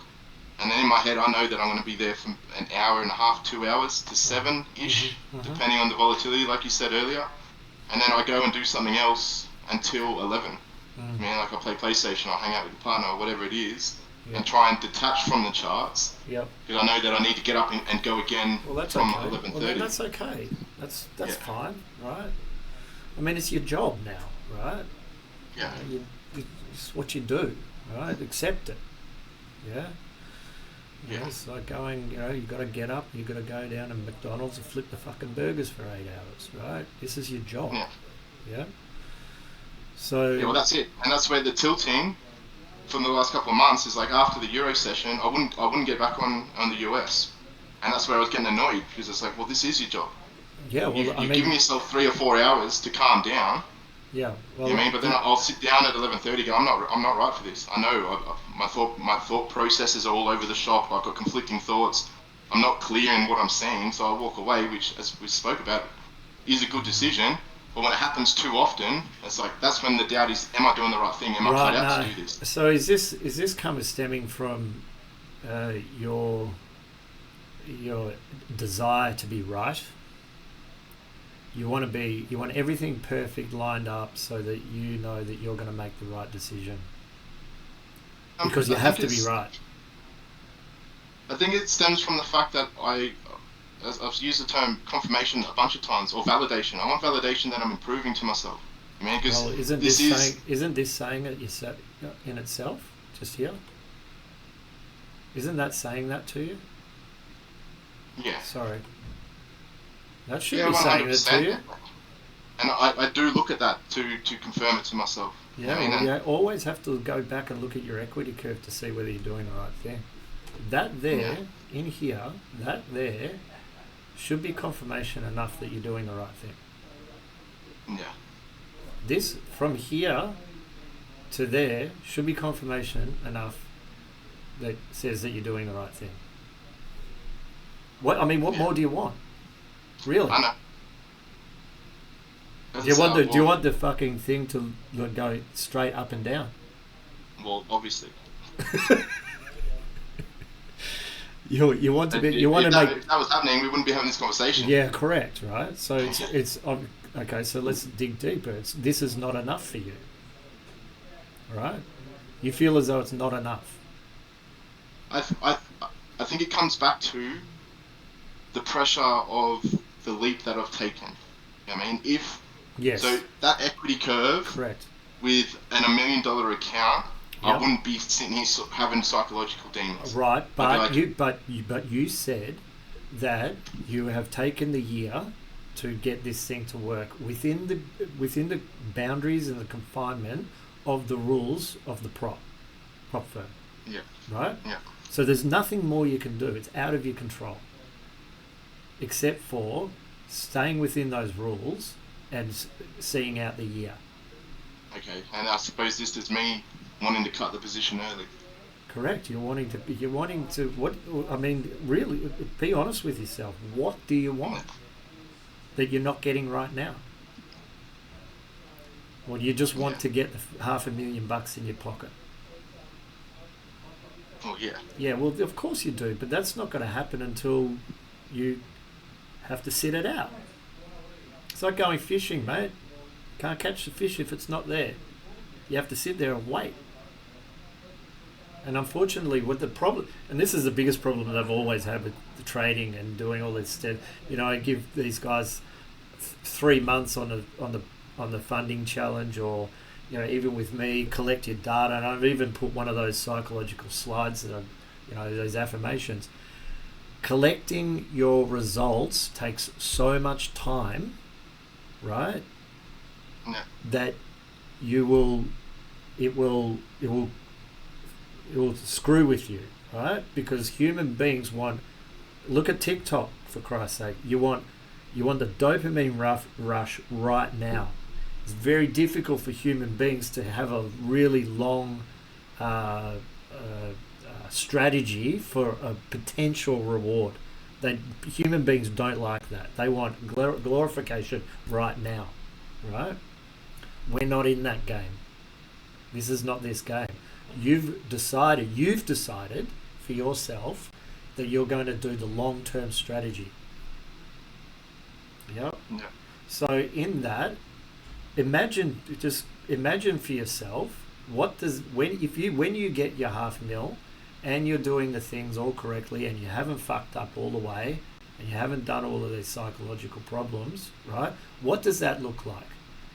And then in my head, I know that I'm going to be there from an hour and a half, 2 hours to seven ish, Mm-hmm. depending on the volatility, like you said earlier. And then I go and do something else until 11. Mm. I mean, like I play PlayStation, I'll hang out with a partner or whatever it is, Yep. and try and detach from the charts Yep. because I know that I need to get up and go again Well, that's from okay. 11:30. Well, then that's okay. That's Yeah, fine, right? I mean, it's your job now, right? yeah, It's what you do, right? Accept it. Yeah. yeah, It's like going, you got to get up, you got to go down to McDonald's and flip the fucking burgers for 8 hours, right? This is your job. yeah. Yeah. Yeah, well, So, that's it, and that's where the tilting from the last couple of months is like after the Euro session, I wouldn't get back on the US, and that's where I was getting annoyed because it's like, well, this is your job. yeah, You well, I you're giving mean, yourself 3 or 4 hours to calm down. yeah, You know what well, I mean? But then I'll sit down at 11:30. Go, I'm not right for this. I know. My thought processes are all over the shop. I've got conflicting thoughts. I'm not clear in what I'm saying, so I walk away, which, as we spoke about, is a good decision. But when it happens too often, it's like that's when the doubt is: Am I doing the right thing? Am I cut right, out to no. do this? So is this kind of stemming from your desire to be right? You want everything perfect lined up so that you know that you're going to make the right decision because you I have think to be it's. right. I think it stems from the fact that I've used the term confirmation a bunch of times, or validation. I want validation that I'm improving to myself. I mean, because Well, isn't this this is, saying it yourself in itself just here? Isn't that saying that to you? yeah, Sorry, that should yeah, be saying it to 100%. you. And I do look at that to confirm it to myself. You know Yeah, what I mean? well, And you always have to go back and look at your equity curve to see whether you're doing the right thing. That yeah, there, in here, that there, should be confirmation enough that you're doing the right thing. yeah, This, from here to there, should be confirmation enough that says that you're doing the right thing. What yeah. more do you want? Really? I know. As Do I you say, want I do you walk. want the fucking thing to go straight up and down? Well, obviously, You want to if, be you want if to that make if that was happening, we wouldn't be having this conversation. yeah, correct, right? So okay. So let's dig deeper. This is not enough for you, right? You feel as though it's not enough. I th- I I think it comes back to the pressure of the leap that I've taken. You know what I mean, if so, Yes, that equity curve correct. with an $1 million account, I Yep. wouldn't be sitting here having psychological demons. Right, I'd be but like, you said that you have taken the year to get this thing to work within the boundaries and the confinement of the rules of the prop firm, yeah, right? yeah, So there's nothing more you can do. It's out of your control, except for staying within those rules and seeing out the year. okay. And I suppose this is me wanting to cut the position early. Correct. You're wanting to. What I mean, really, be honest with yourself. What do you want that you're not getting right now? Or you just want Yeah, to get $500,000 in your pocket? Oh yeah. Yeah, well, of course you do, but that's not going to happen until you have to sit it out. It's like going fishing, mate. Can't catch the fish if it's not there. You have to sit there and wait. And unfortunately, with the problem, and this is the biggest problem that I've always had with the trading and doing all this stuff. I give these guys 3 months on the funding challenge, or even with me, collect your data, and I've even put one of those psychological slides that those affirmations. Collecting your results takes so much time, right? Yeah. That you will, it will screw with you, right? Because human beings look at TikTok, for Christ's sake. You want the dopamine rush right now. It's very difficult for human beings to have a really long strategy for a potential reward. Human beings don't like that. They want glorification right now, right? We're not in that game. This is not this game. You've decided for yourself that you're going to do the long-term strategy. Yep. Yeah. So in that, imagine for yourself when you get your $500,000 and you're doing the things all correctly and you haven't fucked up all the way and you haven't done all of these psychological problems, right? What does that look like?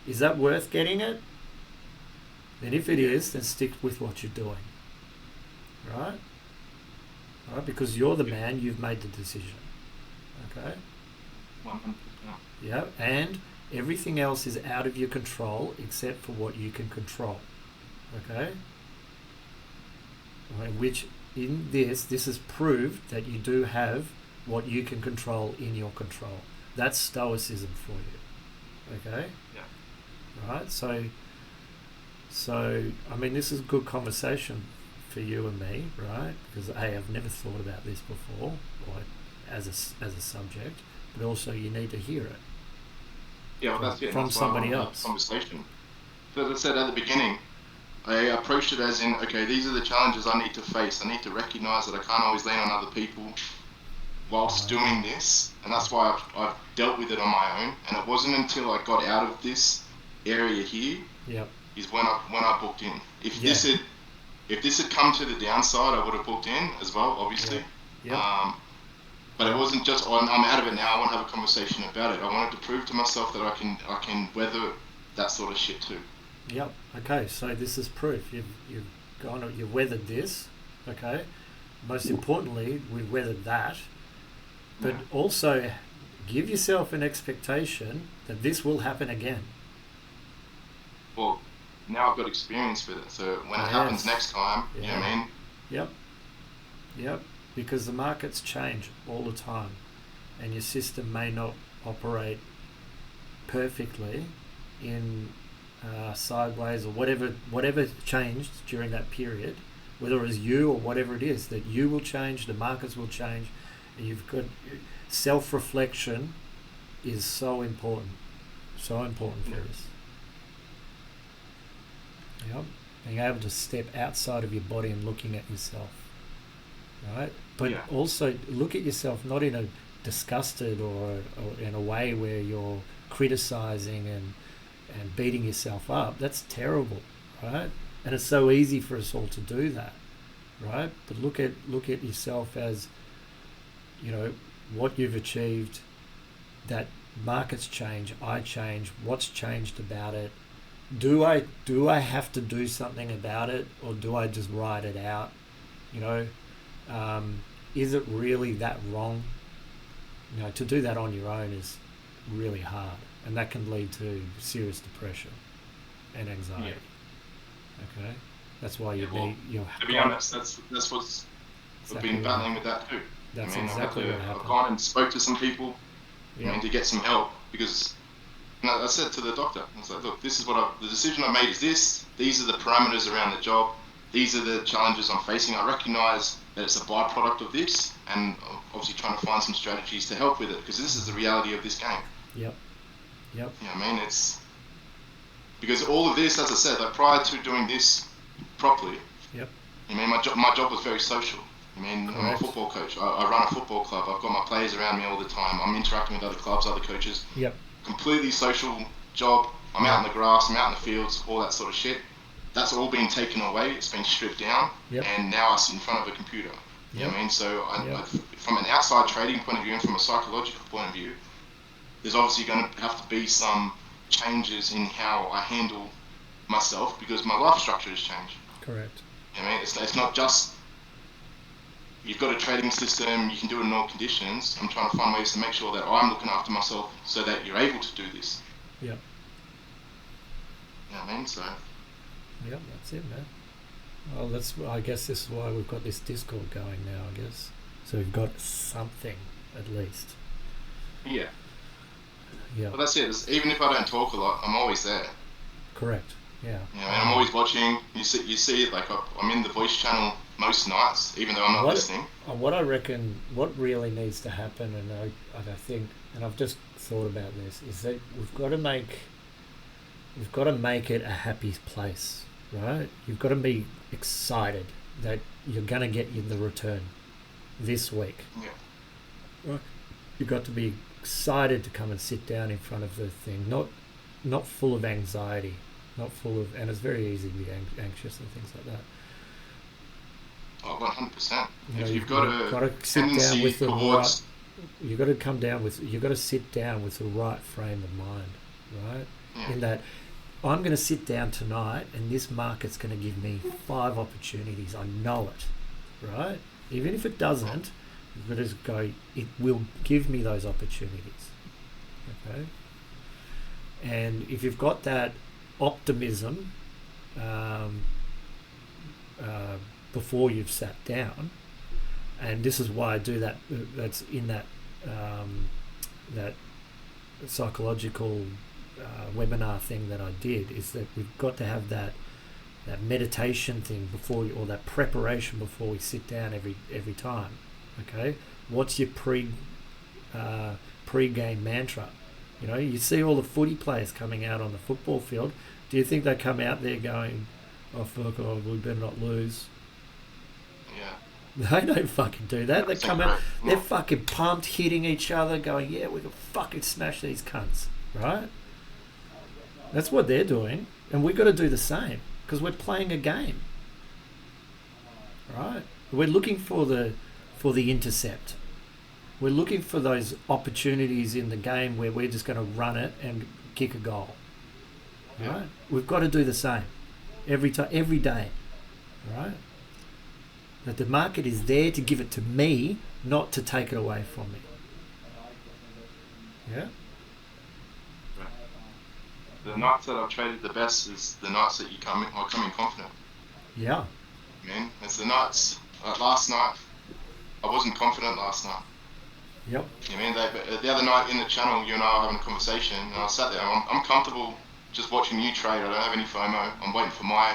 Is that worth getting it? Then if it is, then stick with what you're doing. Right? Right? Because you're the man, you've made the decision. Okay? 100%. Yeah, and everything else is out of your control except for what you can control. Okay? Right, which in this is proved that you do have what you can control in your control. That's stoicism for you. Okay? Yeah. Right? So, I mean, this is a good conversation for you and me, right? Because I've never thought about this before, like as a subject, but also you need to hear it. Yeah, well, that's it. From That's somebody why I want else. the conversation. So as I said at the beginning, I approached it as in, okay, these are the challenges I need to face. I need to recognize that I can't always lean on other people whilst doing this, and that's why I've dealt with it on my own. And it wasn't until I got out of this area here Yep. is when I booked in. If Yeah. this had come to the downside, I would have booked in as well, obviously. Yep. But it wasn't just I'm out of it now. I want to have a conversation about it. I wanted to prove to myself that I can weather that sort of shit too. Yep. Okay. So this is proof. You've weathered this. Okay. Most importantly, we weathered that. But Yeah. also, give yourself an expectation that this will happen again. Well, now I've got experience with it. So when it happens next time, you know what I mean? Yep. Yep. Because the markets change all the time, and your system may not operate perfectly in sideways or whatever changed during that period, whether it was you or whatever it is, that you will change, the markets will change, and you've got self-reflection is so important for us. Yep. Being able to step outside of your body and looking at yourself, right? But also look at yourself not in a disgusted or in a way where you're criticizing and beating yourself up. That's terrible, right? And it's so easy for us all to do that, right? But look at yourself as, what you've achieved, that markets change, I change, what's changed about it. Do I have to do something about it, or do I just ride it out? Is it really that wrong? To do that on your own is really hard, and that can lead to serious depression and anxiety. Yeah. Okay, that's why you well, need. To be honest, that's what's I've been battling with that too. That's I mean, exactly what happened. I've gone and spoke to some people, to get some help because. I said to the doctor, I was like, look, this is the decision I made is this. These are the parameters around the job. These are the challenges I'm facing. I recognise that it's a byproduct of this, and obviously trying to find some strategies to help with it because this is the reality of this game. Yep. You know what I mean? It's because all of this, as I said, like prior to doing this properly, yep. I mean, my job was very social. I mean, I'm a Correct. football coach. I run a football club. I've got my players around me all the time. I'm interacting with other clubs, other coaches. Yep. Completely social job. I'm out Yep. in the grass. I'm out in the fields. All that sort of shit. That's all been taken away. It's been stripped down, Yep. and now I sit in front of a computer. You know Yep. what I mean? So, Yep. from an outside trading point of view and from a psychological point of view, there's obviously going to have to be some changes in how I handle myself because my life structure has changed. Correct. You know what I mean? It's not just you've got a trading system, you can do it in all conditions. I'm trying to find ways to make sure that I'm looking after myself so that you're able to do this. Yep. You know what I mean? So, Yep. That's it, man. Well, I guess this is why we've got this Discord going now. I guess so. We've got something at least. yeah. Yeah. But that's it. Even if I don't talk a lot, I'm always there. Correct. Yeah. You know, and I'm always watching. You see it like I'm in the voice channel most nights, even though I'm not listening. What I reckon, what really needs to happen, and I think, and I've just thought about this, is that we've got to make it a happy place, right? You've got to be excited that you're going to get the return this week. Yeah. Right. You've got to be excited to come and sit down in front of the thing, not full of anxiety, not full of, and it's very easy to be anxious and things like that. Oh, 100%. You know, If you've got to a sit down tendency with the towards, you've got to come down with, you've got to sit down with the right frame of mind, right? yeah, In that, I'm going to sit down tonight, and this market's going to give me 5 opportunities. I know it, right? Even if it doesn't, you've got to just go. It will give me those opportunities, okay? And if you've got that optimism before you've sat down, and this is why I do that. That's in that that psychological webinar thing that I did, is that we've got to have that meditation thing before or that preparation before we sit down every time. Okay, what's your pre-game mantra? You know, you see all the footy players coming out on the football field. Do you think they come out there going, "Oh fuck, oh, we better not lose"? yeah, They don't fucking do that. They that's come out, incorrect. they're No. fucking pumped, hitting each other, going, "Yeah, we can fucking smash these cunts," right? That's what they're doing, and we've got to do the same because we're playing a game, right? We're looking for the intercept. We're looking for those opportunities in the game where we're just going to run it and kick a goal, Yeah. right? We've got to do the same every time, every day, right? That the market is there to give it to me, not to take it away from me. Yeah. The nights that I've traded the best is the nights that I come in confident. Yeah. Man, it's the nights. Last night, I wasn't confident last night. Yep. You know what I mean? The other night in the channel, you and I were having a conversation, and I sat there. I'm comfortable just watching you trade. I don't have any FOMO. I'm waiting for my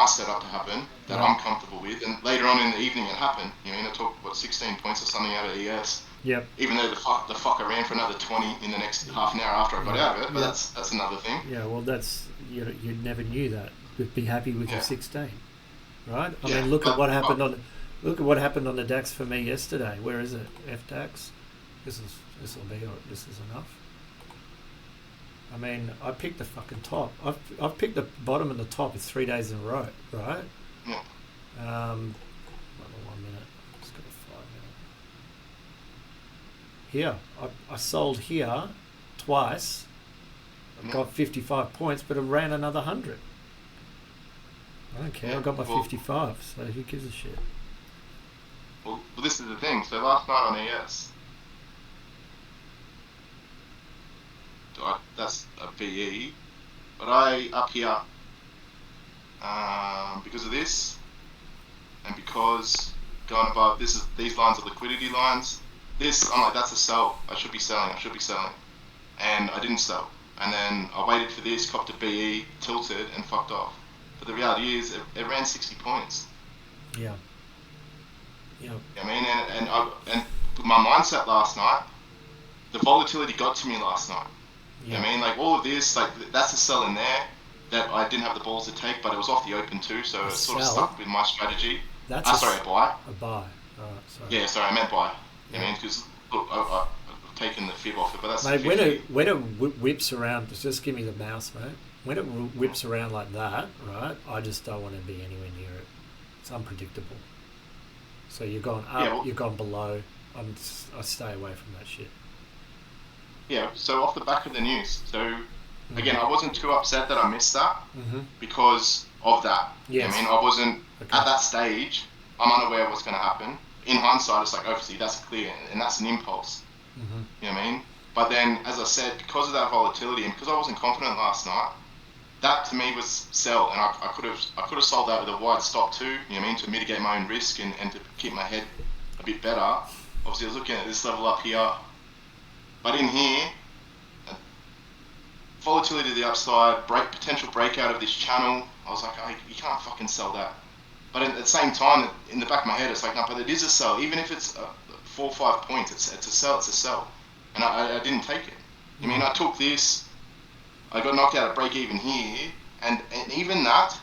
setup to happen that Yeah. I'm comfortable with. And later on in the evening, it happened. You know, I took 16 points or something out of ES. Yep. Even though the fucker ran for another 20 in the next half an hour after I got out of it, but Yeah. that's another thing. Yeah. Well, that's you never knew that. You'd be happy with your Yeah. 16, right? I Yeah, mean, look at but- what happened but- on. Look at what happened on the DAX for me yesterday. Where is it? FDAX. This will be. This is enough. I mean, I picked the fucking top. I've picked the bottom and the top. It's 3 days in a row, right? Yeah. Hold on 1 minute. Just got a 5 minute. Here, I sold here twice. I got 55 points, but it ran another 100. I don't care. I got my Well- 55. So who gives a shit? Well, this is the thing. So last night on ES, that's a VE, but I up here because of this, and because going above these lines are liquidity lines. This I'm like, that's a sell. I should be selling, and I didn't sell. And then I waited for this, copped a BE, tilted, and fucked off. But the reality is, it ran 60 points. Yeah. Yeah. You know what I mean, and my mindset last night, the volatility got to me last night. You know what I mean, like all of this, like that's a sell in there. that I didn't have the balls to take, but it was off the open too, so A it sort of sell. stuck with my strategy. That's a, Sorry, a buy. a buy. All right, sorry. Yeah, sorry, I meant buy. I Yeah. mean, because look, I've taken the fib off it, but that's Mate, 50. when it whips around, just give me the mouse, mate. When it whips around like that, right? I just don't want to be anywhere near it. It's unpredictable. So you're gone Yeah, up, well, you're gone below. I stay away from that shit. yeah. So off the back of the news. So again, Mm-hmm. I wasn't too upset that I missed that Mm-hmm. because of that. I mean, Yes. I wasn't Okay. at that stage. I'm unaware of what's going to happen. In hindsight, it's like obviously that's clear, and that's an impulse. Mm-hmm. You know what I mean? But then, as I said, because of that volatility and because I wasn't confident last night, that to me was sell, and I could have sold that with a wide stop too. You know what I mean? To mitigate my own risk and to keep my head a bit better. Obviously, I was looking at this level up here, but in here, volatility to the upside, potential breakout of this channel. I was like, oh, you can't fucking sell that. But at the same time, in the back of my head, it's like, no, but it is a sell. Even if it's 4 or 5 points, it's a sell. It's a sell. And I didn't take it. I mean, Mm. I took this. I got knocked out at break even here, and even that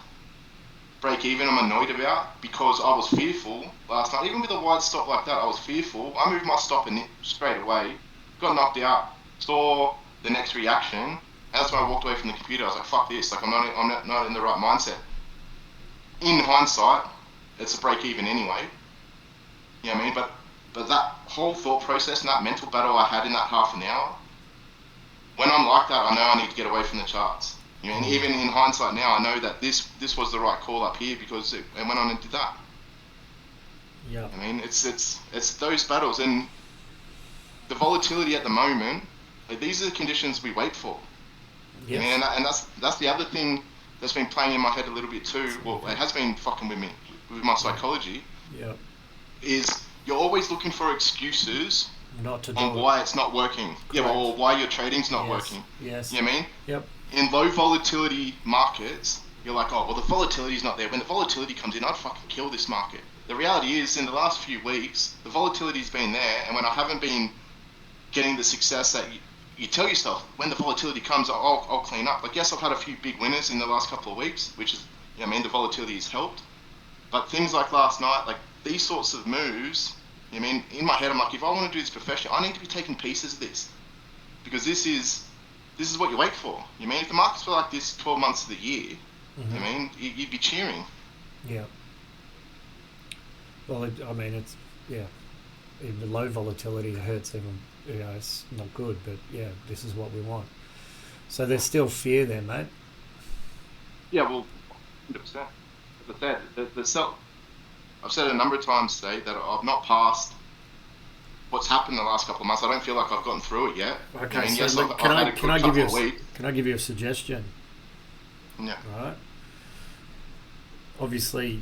break even, I'm annoyed about because I was fearful last night. Even with a wide stop like that, I was fearful. I moved my stop and straight away, got knocked out. Saw the next reaction. And that's when I walked away from the computer. I was like, "Fuck this! Like, I'm not in the right mindset." In hindsight, it's a break even anyway. You know what I mean? But that whole thought process and that mental battle I had in that half an hour, when I'm like that, I know I need to get away from the charts. You know, and Mm. even in hindsight now, I know that this was the right call up here because it went on and did that. Yeah. I mean, it's those battles and the volatility at the moment. Like, these are the conditions we wait for. You know, Yes. and that's the other thing that's been playing in my head a little bit too. Same Well, it here. has been fucking with me, with my Yeah. psychology. Yeah. Is you're always looking for excuses Not to on do it. why it's not working. Yeah, Correct. or why your trading's not Yes. working. Yes. You know what I mean? Yep. In low volatility markets, you're like, oh, well, the volatility's not there. When the volatility comes in, I'd fucking kill this market. The reality is, in the last few weeks, the volatility's been there, and when I haven't been getting the success that you tell yourself, when the volatility comes, I'll clean up. Like, yes, I've had a few big winners in the last couple of weeks, which is, you know what I mean, the volatility has helped. But things like last night, like these sorts of moves, you know what I mean, in my head, I'm like, if I want to do this professionally, I need to be taking pieces of this because this is what you wait for. You know what I mean, if the markets were like this 12 months of the year, you know Mm-hmm. what I mean, you'd be cheering. Yeah. Well, I mean, it's yeah. Even low volatility hurts even. It's not good, but yeah, this is what we want. So there's still fear there, mate. Yeah, well, 100%. As I said, I've said it a number of times today that I've not passed what's happened in the last couple of months. I don't feel like I've gotten through it yet. You know, Okay, I mean, so yes, look, I've had a good couple of weeks. can I give you a suggestion? Yeah, Right. Obviously,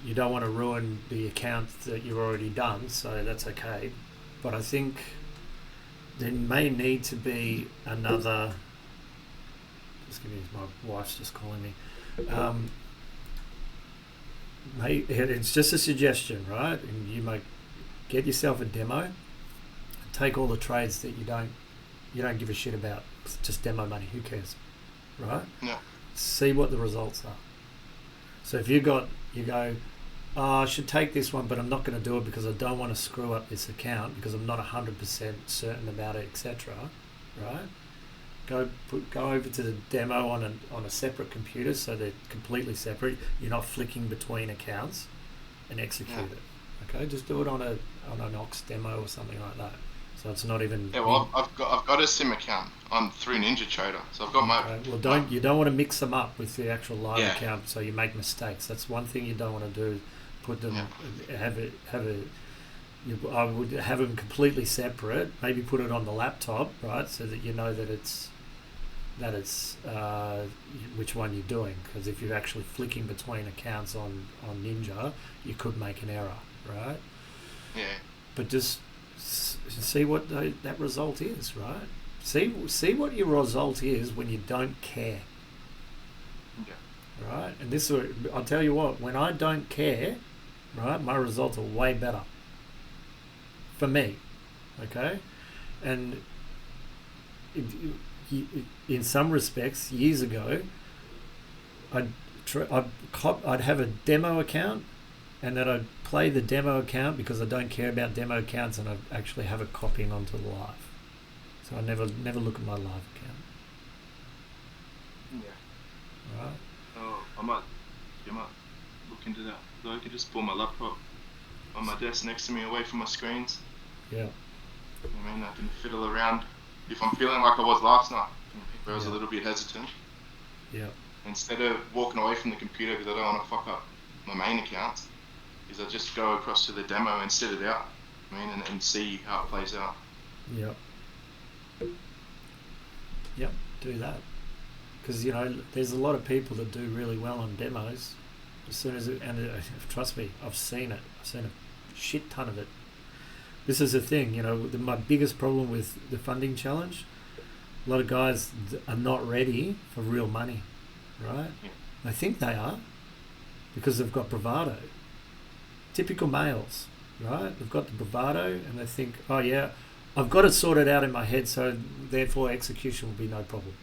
you don't want to ruin the account that you've already done, so that's okay. But I think there may need to be another. Just give me, my wife's just calling me. It's just a suggestion, right? And you might get yourself a demo and take all the trades that you don't give a shit about. It's just demo money. Who cares, right? yeah, See what the results are. So if you go, oh, I should take this one, but I'm not going to do it because I don't want to screw up this account because I'm not 100% certain about it, etc. Right? Go over to the demo on a separate computer so they're completely separate. You're not flicking between accounts and execute yeah. it. Okay, just do it on an Ox demo or something like that. So it's not even Yeah, well, I've got a sim account on through Ninja Trader, so I've got okay. Well, my you don't want to mix them up with the actual live yeah, account, so you make mistakes. That's one thing you don't want to do. Put them yeah, I would have them completely separate. Maybe put it on the laptop, right, so that you know that it's which one you're doing. Because if you're actually flicking between accounts on Ninja, you could make an error, right? yeah, But just see what that result is, right? See what your result is when you don't care, yeah, right? And this, I'll tell you what, when I don't care, right, my results are way better for me, okay? And it, in some respects, years ago, I'd have a demo account, and then I'd play the demo account because I don't care about demo accounts, and I'd actually have it copying onto the live. So I never look at my live account. Yeah. Right? Oh, I might look into that. So I can just pull my laptop on my desk next to me away from my screens. Yeah. I mean, I can fiddle around if I'm feeling like I was last night, where I was a little bit hesitant. Yeah. Instead of walking away from the computer because I don't want to fuck up my main account, is I just go across to the demo and set it out. I mean, and see how it plays out. Yep. Do that. Because, there's a lot of people that do really well on demos. As soon as trust me, I've seen it. I've seen a shit ton of it. This is the thing, my biggest problem with the funding challenge, a lot of guys are not ready for real money, right? Yeah. They think they are because they've got bravado. Typical males, right? They've got the bravado and they think, oh yeah, I've got it sorted out in my head, so therefore execution will be no problem.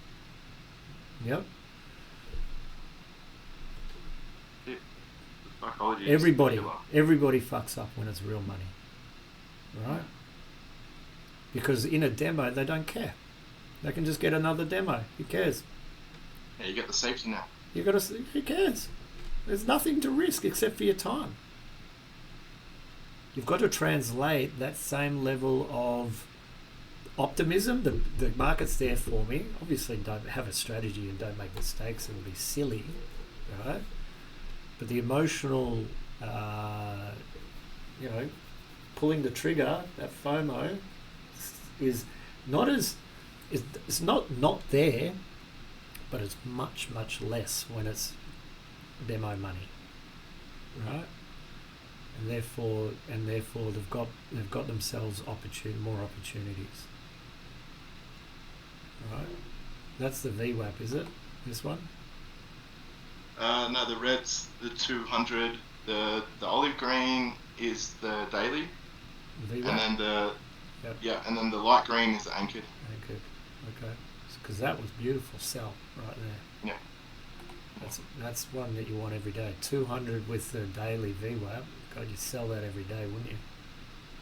Yep. Psychology. Everybody fucks up when it's real money, right? Because in a demo they don't care. They can just get another demo. Who cares? Yeah, you get the safety net. Who cares? There's nothing to risk except for your time. You've got to translate that same level of optimism. The market's there for me. Obviously, don't have a strategy and don't make mistakes. It would be silly, right? But the emotional, pulling the trigger, that FOMO, is not as, it's not there, but it's much, much less when it's demo money, right? And therefore they've got themselves more opportunities, right? That's the VWAP, is it? This one? No, the red's the 200. The olive green is the daily, VWAP? and then Yep. and then the light green is the anchored. Anchored. Okay. Because that was beautiful sell right there. Yeah. That's one that you want every day. 200 with the daily VWAP. God, you'd sell that every day, wouldn't you?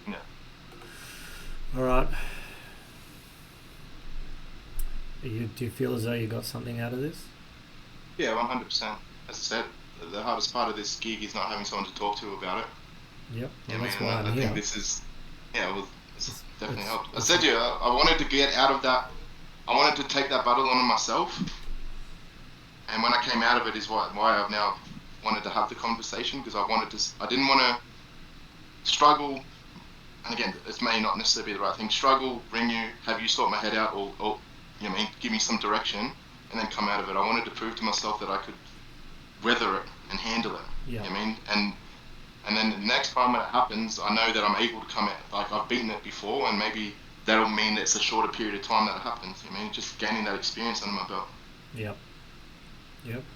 Yeah. All right. Do you feel as though you got something out of this? Yeah, 100%. As I said, the hardest part of this gig is not having someone to talk to about it. Yep. Yeah, Well, that's man, why I I'm think here. this is, it's definitely helped. I it's- said to you, I wanted to get out of that. I wanted to take that battle on myself, and when I came out of it is why I've now wanted to have the conversation, because I didn't want to struggle. And again, it may not necessarily be the right thing. Struggle, ring you, have you sort my head out, or you know what I mean, give me some direction, and then come out of it. I wanted to prove to myself that I could weather it and handle it. Yeah. You know what I mean? And then the next time when it happens, I know that I'm able to come out, like I've beaten it before, and maybe that'll mean that it's a shorter period of time that it happens. You know what I mean? Just gaining that experience under my belt. Yep.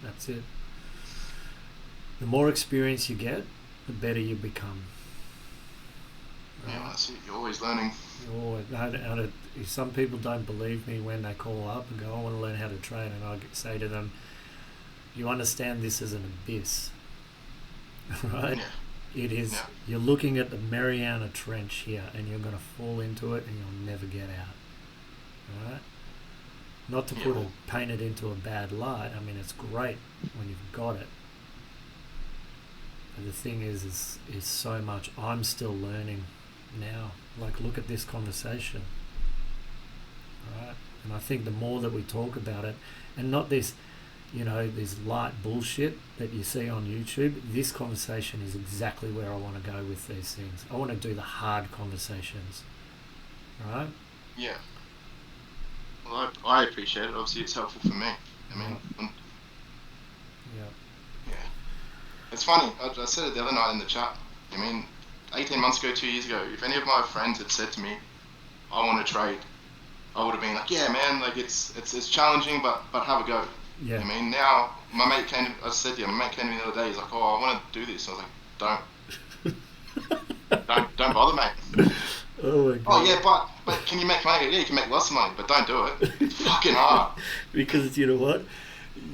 That's it. The more experience you get, the better you become. Yeah, that's it. You're always learning. Some people don't believe me when they call up and go, I want to learn how to trade, and I say to them, you understand this as an abyss, right? Yeah. It is. Yeah. You're looking at the Mariana Trench here, and you're going to fall into it, and you'll never get out. All right? Not to paint it into a bad light. I mean, it's great when you've got it. But the thing is so much. I'm still learning now. Like, look at this conversation. All right? And I think the more that we talk about it, and not this, this light bullshit that you see on YouTube, this conversation is exactly where I want to go with these things. I want to do the hard conversations. Right? Yeah. Well, I appreciate it. Obviously, it's helpful for me. I mean, yeah. It's funny. I said it the other night in the chat. I mean, 18 months ago, 2 years ago, if any of my friends had said to me, I want to trade, I would have been like, yeah, man, like it's challenging, but have a go. Yeah. I mean, now my mate came to me the other day. He's like, oh, I want to do this. I was like, don't bother, mate. Oh my God. Oh yeah, but can you make money? Yeah, you can make lots of money, but don't do it. It's fucking hard. Because you know what?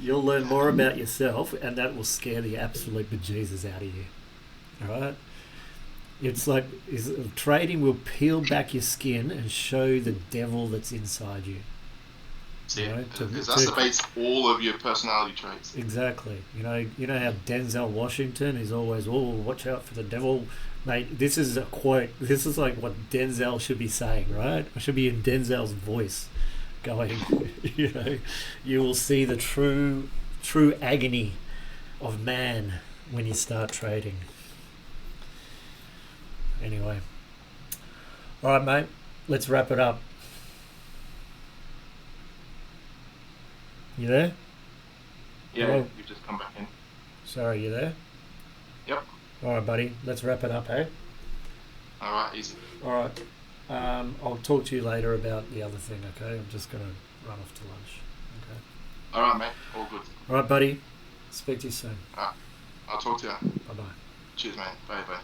You'll learn more about yourself, and that will scare the absolute bejesus out of you. All right. It's like trading will peel back your skin and show the devil that's inside you. See, You know, because that's the base all of your personality traits. exactly. You know how Denzel Washington is always, oh, watch out for the devil, mate. This is a quote. This is like what Denzel should be saying, right? I should be in Denzel's voice, going, you will see the true agony of man when you start trading. Anyway, all right, mate. Let's wrap it up. You there? Yeah, Hello? you've just come back in. Sorry, you there? Yep. All right, buddy. Let's wrap it up, hey? All right, easy. All right. I'll talk to you later about the other thing, okay? I'm just going to run off to lunch. Okay. All right, mate. All good. All right, buddy. Speak to you soon. All right. I'll talk to you. Bye-bye. Cheers, mate. Bye, bye.